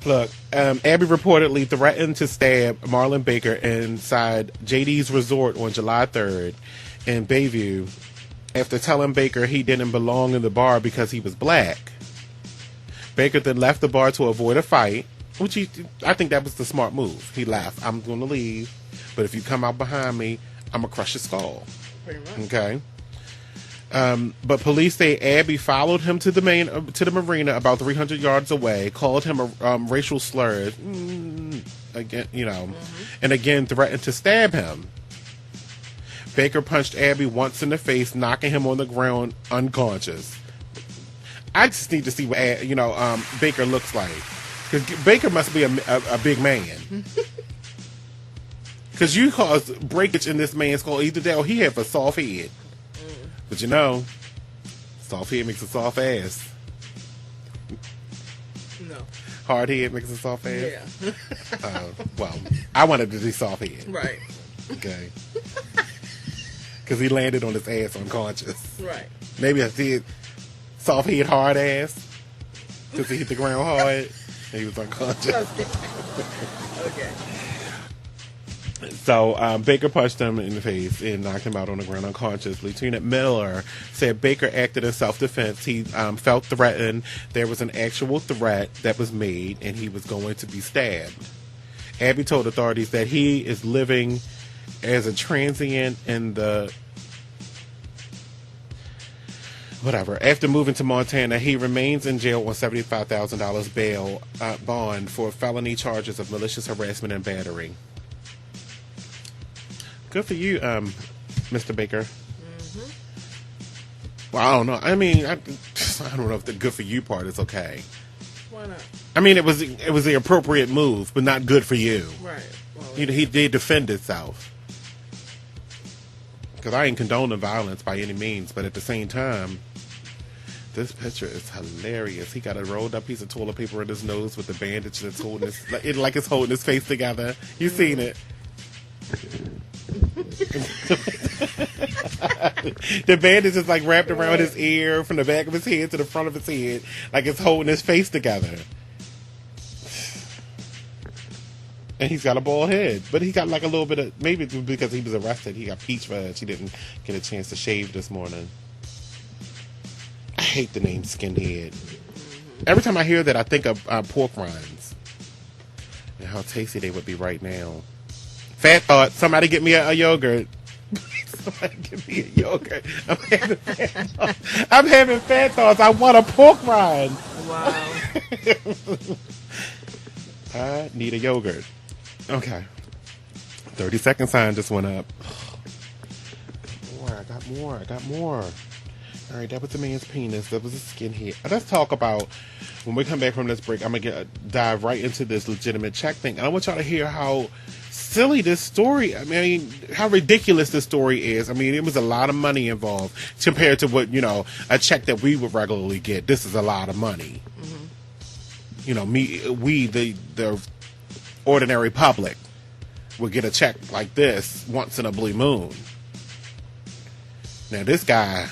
Look, Abby reportedly threatened to stab Marlon Baker inside JD's Resort on July 3rd in Bayview after telling Baker he didn't belong in the bar because he was black. Baker then left the bar to avoid a fight, which I think that was the smart move. He left. I'm going to leave, but if you come out behind me, I'm going to crush your skull. Pretty much. Okay? But police say Abby followed him to the marina about 300 yards away, called him a racial slur, again, and again threatened to stab him. Baker punched Abby once in the face, knocking him on the ground unconscious. I just need to see what Baker looks like, because Baker must be a big man. Because you caused breakage in this man's skull. Either that or he have a soft head. But soft head makes a soft ass. No. Hard head makes a soft ass? Yeah. Well, I wanted to do soft head. Right. Okay. Because he landed on his ass unconscious. Right. Maybe I did soft head, hard ass. Because he hit the ground hard and he was unconscious. Okay. So Baker punched him in the face and knocked him out on the ground unconscious. Lieutenant Miller said Baker acted in self-defense. He felt threatened. There was an actual threat that was made, and he was going to be stabbed. Abby told authorities that he is living as a transient in the... whatever. After moving to Montana, he remains in jail on $75,000 bail bond for felony charges of malicious harassment and battery. Good for you, Mr. Baker. Mm-hmm. Well, I don't know. I mean, I don't know if the good for you part is okay. Why not? I mean, it was the appropriate move, but not good for you. Right. Well, He did defend himself. Because I ain't condoning violence by any means, but at the same time, this picture is hilarious. He got a rolled up piece of toilet paper in his nose with the bandage that's holding his like it's holding his face together. You seen it? The bandage is like wrapped around his ear from the back of his head to the front of his head, like it's holding his face together. And he's got a bald head, but he got like a little bit of, maybe because he was arrested, he got peach fuzz. He didn't get a chance to shave this morning. I hate the name Skinhead. Every time I hear that, I think of pork rinds and how tasty they would be right now. Fat thought, somebody get me a yogurt. Somebody give me a yogurt. I'm having fat thoughts. I want a pork rind. wow. I need a yogurt. Okay. 30-second sign just went up. I got more. All right, that was the man's penis. That was a skinhead. Let's talk about, when we come back from this break, I'm going to dive right into this legitimate check thing. And I want y'all to hear how silly this story, I mean, how ridiculous this story is. I mean, it was a lot of money involved compared to what, a check that we would regularly get. This is a lot of money. Mm-hmm. We, the ordinary public, would get a check like this once in a blue moon. Now, this guy,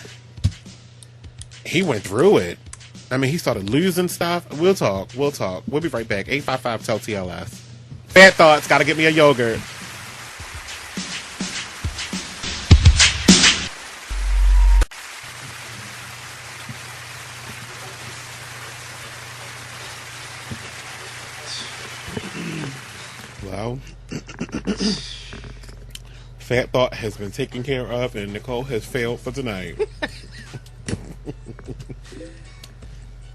he went through it. I mean, he started losing stuff. We'll talk. We'll be right back. 855-TEL-TLS. Fat thoughts. Gotta get me a yogurt. Well, Fat thought has been taken care of, and Nicole has failed for tonight.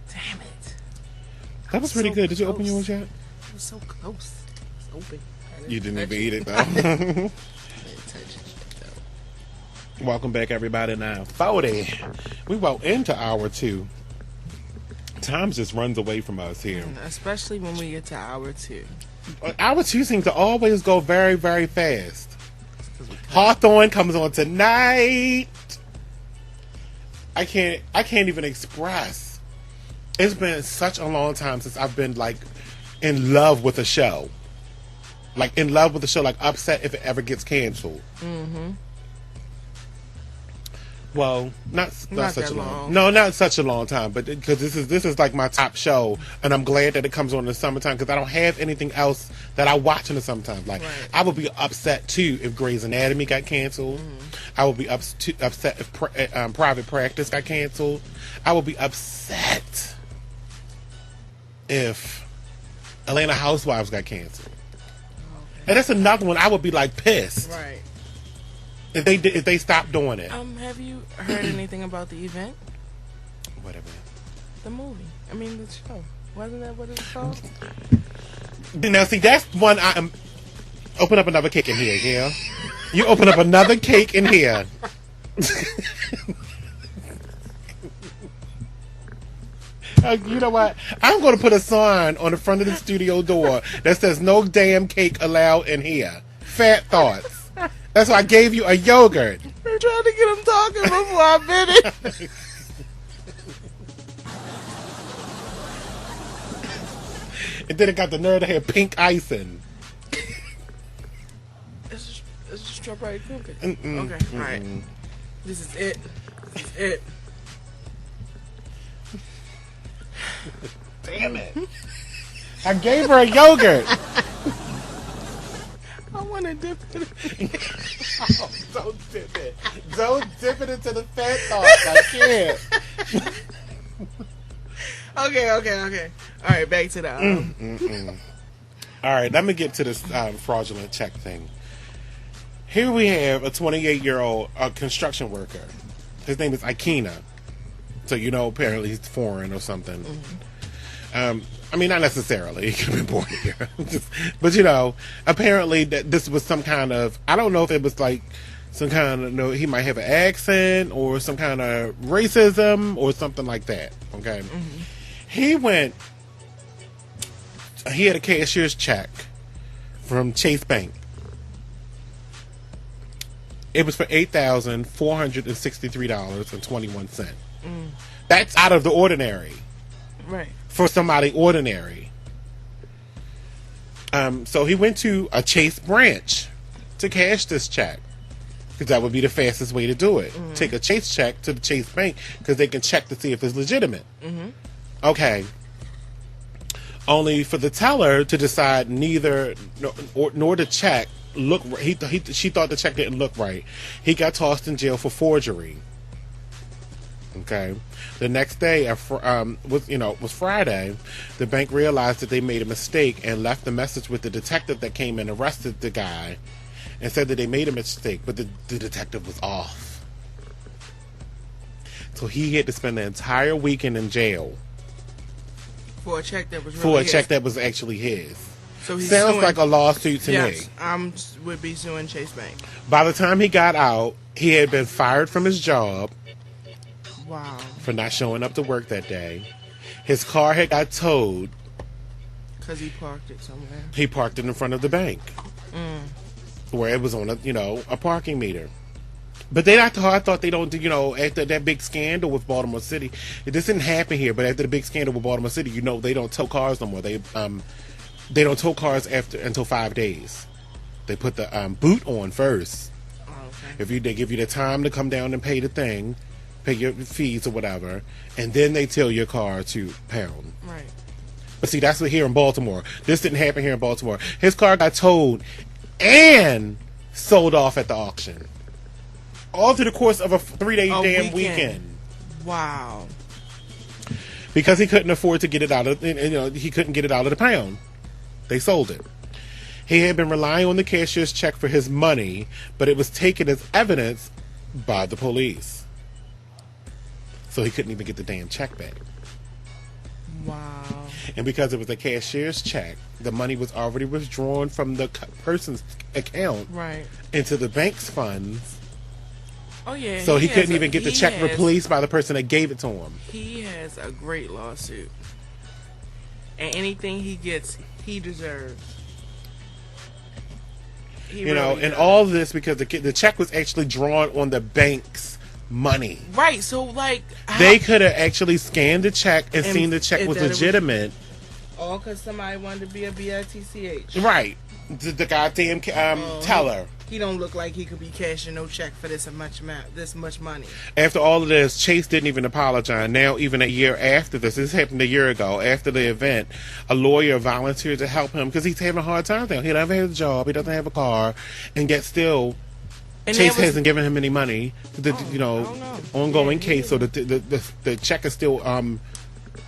Damn it. That was pretty good. Did you open yours yet? It was so close. It's open. You didn't even eat it, though. I didn't touch it, though. Welcome back, everybody. Now, 40. We well into hour 2. Time just runs away from us here. Especially when we get to hour 2. Hour 2 seems to always go very, very fast. Hawthorne comes on tonight. I can't even express. It's been such a long time since I've been like in love with a show. Like in love with the show, like upset if it ever gets canceled. Mm-hmm. Well, not such a long. No, not such a long time, but because this is like my top show, and I'm glad that it comes on in the summertime because I don't have anything else that I watch in the summertime. Like I would be upset too if Grey's Anatomy got canceled. Mm-hmm. I would be upset if Private Practice got canceled. I would be upset if Atlanta Housewives got canceled. Okay. And that's another one I would be like pissed. Right. If they stop doing it. Have you heard anything about the event? Whatever. The movie. I mean, the show. Wasn't that what it was called? Now, see, that's one I am. Open up another cake in here, yeah? You open up another cake in here. You know what? I'm going to put a sign on the front of the studio door that says "No damn cake allowed in here." Fat thoughts. That's why I gave you a yogurt. I'm trying to get him talking before I bit it. And then it got the nerve to have pink icing. It's just strawberry cookie. Okay, all right. This is it. This is it. Damn it. I gave her a yogurt. I want to dip it. Oh, don't dip it. Don't dip it into the fat thoughts. I can't. Okay. All right, back to the... All right, let me get to this fraudulent check thing. Here we have a 28-year-old construction worker. His name is Ikena. So, apparently he's foreign or something. I mean, not necessarily. He could have been born here. But, apparently that this was some kind of... I don't know if it was like some kind of... he might have an accent or some kind of racism or something like that. Okay? He had a cashier's check from Chase Bank. It was for $8,463.21. That's out of the ordinary. Right. For somebody ordinary. So he went to a Chase branch to cash this check. Because that would be the fastest way to do it. Take a Chase check to the Chase Bank because they can check to see if it's legitimate. Okay. Only for the teller to decide neither nor the check look. She thought the check didn't look right. He got tossed in jail for forgery. Okay. The next day, was Friday. The bank realized that they made a mistake and left a message with the detective that came and arrested the guy, and said that they made a mistake, but the detective was off. So he had to spend the entire weekend in jail. For a check that was check that was actually his. So he's sounds suing, like a lawsuit to me. Yes, would be suing Chase Bank. By the time he got out, he had been fired from his job. Wow. For not showing up to work that day. His car had got towed. Because he parked it somewhere. He parked it in front of the bank. Where it was on a parking meter. But I thought they don't do, after that big scandal with Baltimore City, this didn't happen here, but after the big scandal with Baltimore City, they don't tow cars no more. They don't tow cars until 5 days. They put the boot on first. Oh, okay. If they give you the time to come down and pay the thing, pay your fees or whatever, and then they tell your car to pound. Right. But see, that's what here in Baltimore. This didn't happen here in Baltimore. His car got towed and sold off at the auction. All through the course of a 3-day damn weekend. Wow. Because he couldn't afford to get it out of, he couldn't get it out of the pound. They sold it. He had been relying on the cashier's check for his money, but it was taken as evidence by the police. So he couldn't even get the damn check back. Wow. And because it was a cashier's check, the money was already withdrawn from the person's account into the bank's funds. Oh, yeah. So he couldn't even get the check replaced by the person that gave it to him. He has a great lawsuit. And anything he gets, he deserves. And all this because the check was actually drawn on the bank's money. Right, so they could have actually scanned the check and seen the check was legitimate. All because somebody wanted to be a BITCH. Right. The goddamn teller. He don't look like he could be cashing no check for this much money. After all of this, Chase didn't even apologize. Now, even a year after this happened a year ago, after the event, a lawyer volunteered to help him because he's having a hard time now. He never has a job, he doesn't have a car, and yet still, Chase hasn't given him any money. Ongoing case, so the check is still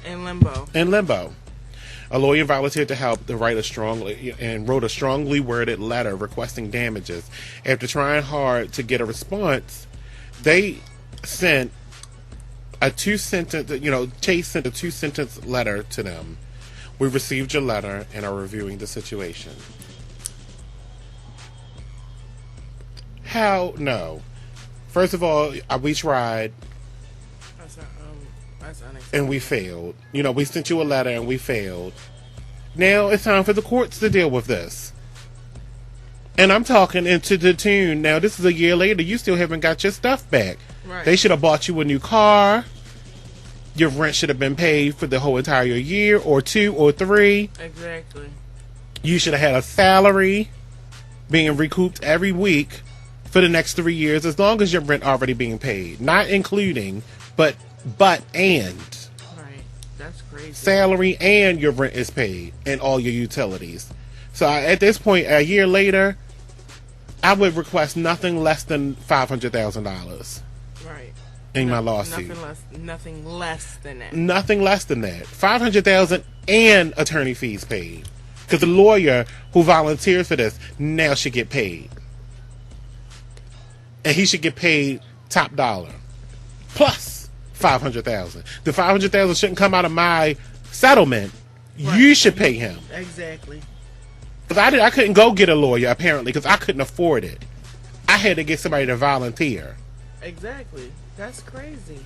in limbo. A lawyer volunteered to help to wrote a strongly worded letter requesting damages. After trying hard to get a response, they sent a 2-sentence, Chase sent a 2-sentence letter to them. We received your letter and are reviewing the situation. How? No. First of all, we tried. That's unacceptable. And we failed. You know, we sent you a letter and we failed. Now it's time for the courts to deal with this. And I'm talking into the tune. Now, this is a year later. You still haven't got your stuff back. Right. They should have bought you a new car. Your rent should have been paid for the whole entire year or 2 or 3. Exactly. You should have had a salary being recouped every week for the next 3 years, as long as your rent already being paid. Not including, but and. Right. That's crazy. Salary and your rent is paid and all your utilities. So at this point, a year later, I would request nothing less than $500,000 Right. in my lawsuit. Nothing less than that. Nothing less than that. $500,000 and attorney fees paid. Because the lawyer who volunteers for this now should get paid. And he should get paid top dollar. Plus $500,000. The $500,000 shouldn't come out of my settlement. Right. You should pay him. Exactly. Because I couldn't go get a lawyer, apparently, because I couldn't afford it. I had to get somebody to volunteer. Exactly. That's crazy.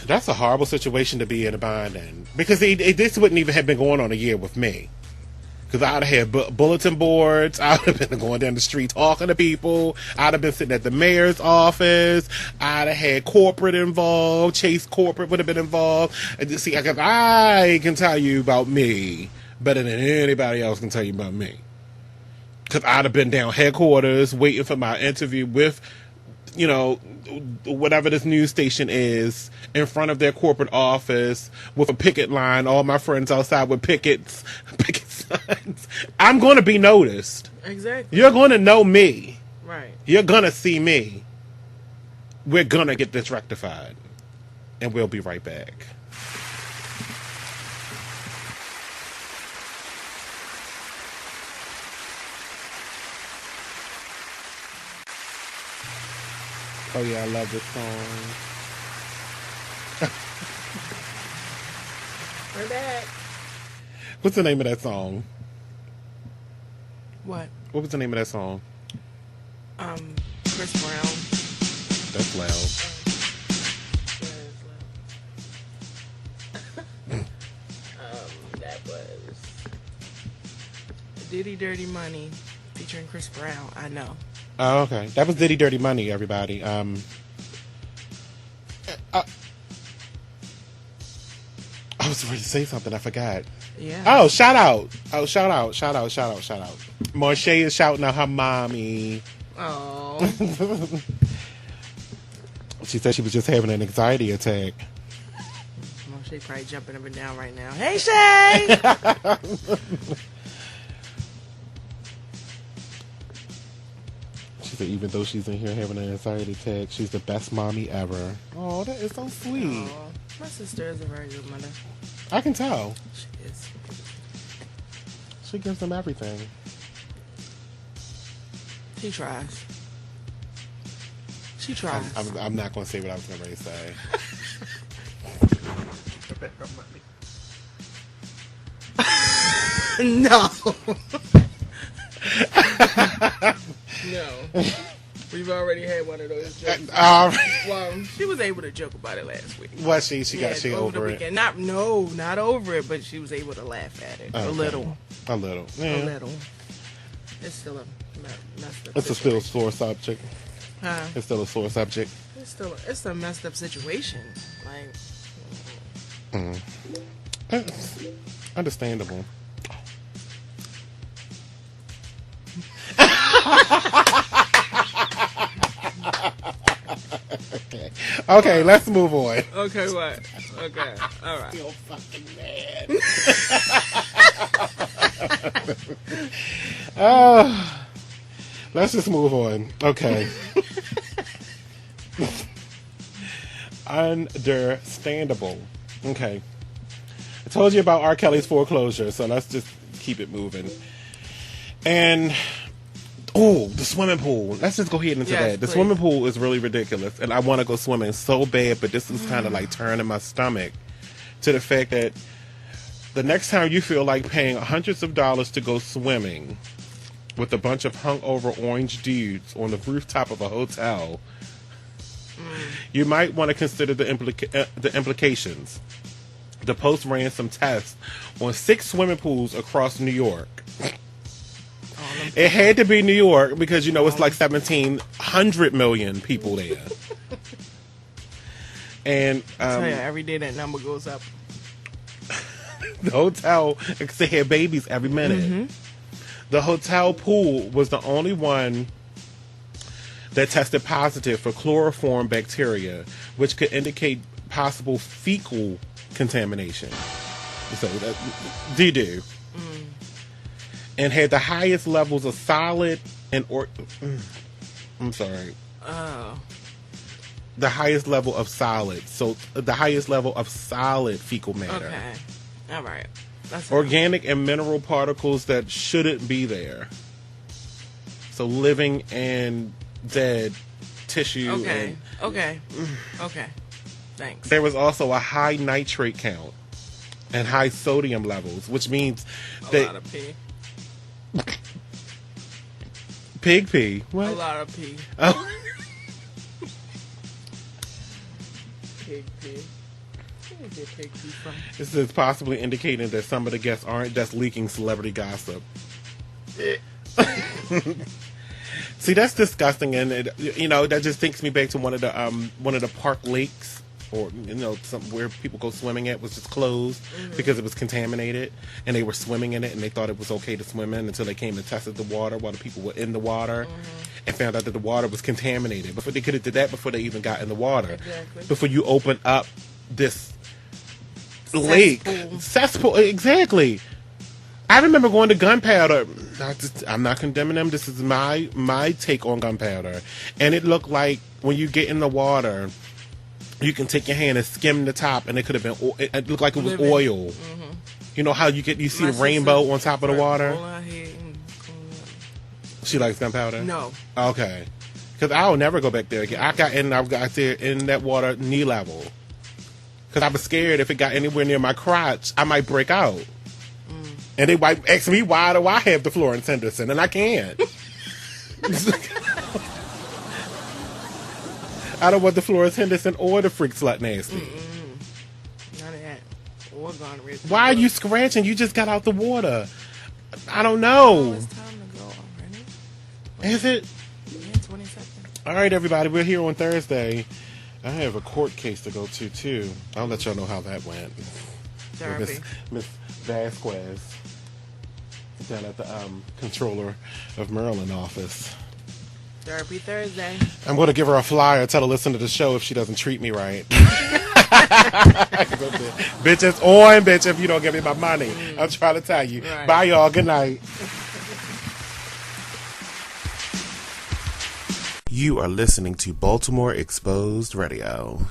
That's a horrible situation to be in a bind in. Because this wouldn't even have been going on a year with me. Because I'd have had bulletin boards. I'd have been going down the street talking to people. I'd have been sitting at the mayor's office. I'd have had corporate involved. Chase Corporate would have been involved. And see, I can tell you about me better than anybody else can tell you about me. Because I'd have been down headquarters waiting for my interview with, you know, whatever this news station is, in front of their corporate office with a picket line, all my friends outside with picket signs. I'm going to be noticed. Exactly. You're going to know me. Right. You're going to see me. We're going to get this rectified. And we'll be right back. Oh yeah, I love this song. We're back. What's the name of that song? What? What was the name of that song? Chris Brown. That's loud. That was Diddy Dirty Money featuring Chris Brown. I know. Oh, okay. That was Diddy Dirty Money, everybody. I was ready to say something. I forgot. Yeah. Oh, shout out. Marche is shouting out her mommy. Oh. She said she was just having an anxiety attack. Well, she's probably jumping up and down right now. Hey, Shay! She said even though she's in here having an anxiety attack, she's the best mommy ever. Oh, that is so sweet. Oh, my sister is a very good mother. I can tell. She is. She gives them everything. She tries. She tries. I'm not going to say what I was going to say. No. No. We've already had one of those jokes. Well, she was able to joke about it last week. Was she? She got over it. Weekend. Not over it, but she was able to laugh at it. Okay. A little. Yeah. A little. It's still a messed up. It's still a sore subject. Huh? It's still a sore subject. It's a messed up situation. Like. It's understandable. Okay, let's move on. Okay, what? Okay, all right. I feel fucking mad. Let's just move on. Okay. Understandable. Okay. I told you about R.Kelly's foreclosure, so let's just keep it moving. And the swimming pool. Let's just go ahead into that. The swimming pool is really ridiculous, and I want to go swimming so bad, but this is kind of like turning my stomach to the fact that the next time you feel like paying hundreds of dollars to go swimming with a bunch of hungover orange dudes on the rooftop of a hotel, You might want to consider the implications. The post ran some tests on 6 swimming pools across New York. It had to be New York because, you know, it's like 1,700 million people there. And tell you, every day that number goes up. The hotel, because they had babies every minute. Mm-hmm. The hotel pool was the only one that tested positive for chloroform bacteria, which could indicate possible fecal contamination. So that doo-doo. And had the highest levels of solid and I'm sorry. Oh. The highest level of solid. So the highest level of solid fecal matter. Okay. All right. That's organic and mineral particles that shouldn't be there. So living and dead tissue. Okay. Okay. Okay. Thanks. There was also a high nitrate count and high sodium levels, which means a lot of pee. Pig pee. What? A lot of pee. Oh. Pig pee. Where did pig pee from? This is possibly indicating that some of the guests aren't just leaking celebrity gossip. See, that's disgusting, and that just takes me back to one of the park lakes, or where people go swimming at was just closed because it was contaminated, and they were swimming in it, and they thought it was okay to swim in until they came and tested the water while the people were in the water, and found out that the water was contaminated. Before they could have did that before they even got in the water. Exactly. Before you open up this lake cesspool, exactly. I remember going to gunpowder. I'm not condemning them. This is my take on gunpowder, and it looked like when you get in the water, you can take your hand and skim the top, and it could have been. It looked like it was oil. Mm-hmm. You know how you see the rainbow on top of the water. She likes gunpowder. No. Okay, because I'll never go back there again. I got there in that water knee level, because I was scared if it got anywhere near my crotch, I might break out. And they ask me, why do I have the Florence Henderson? And I can't. I don't want the Florence Henderson or the Freak Slut Nasty. None of that. Or gonorrhea. Why are you scratching? You just got out the water. I don't know. Oh, it's time to go already. Is it? Yeah, 20 seconds. All right, everybody. We're here on Thursday. I have a court case to go to, too. I'll let y'all know how that went. Therapy. Miss Vasquez. Down at the controller of Maryland office. Therapy Thursday. I'm going to give her a flyer, tell her to listen to the show if she doesn't treat me right. Bitch, it's on, bitch, if you don't give me my money. I'm trying to tell you. Right. Bye, y'all. Good night. You are listening to Baltimore Exposed Radio.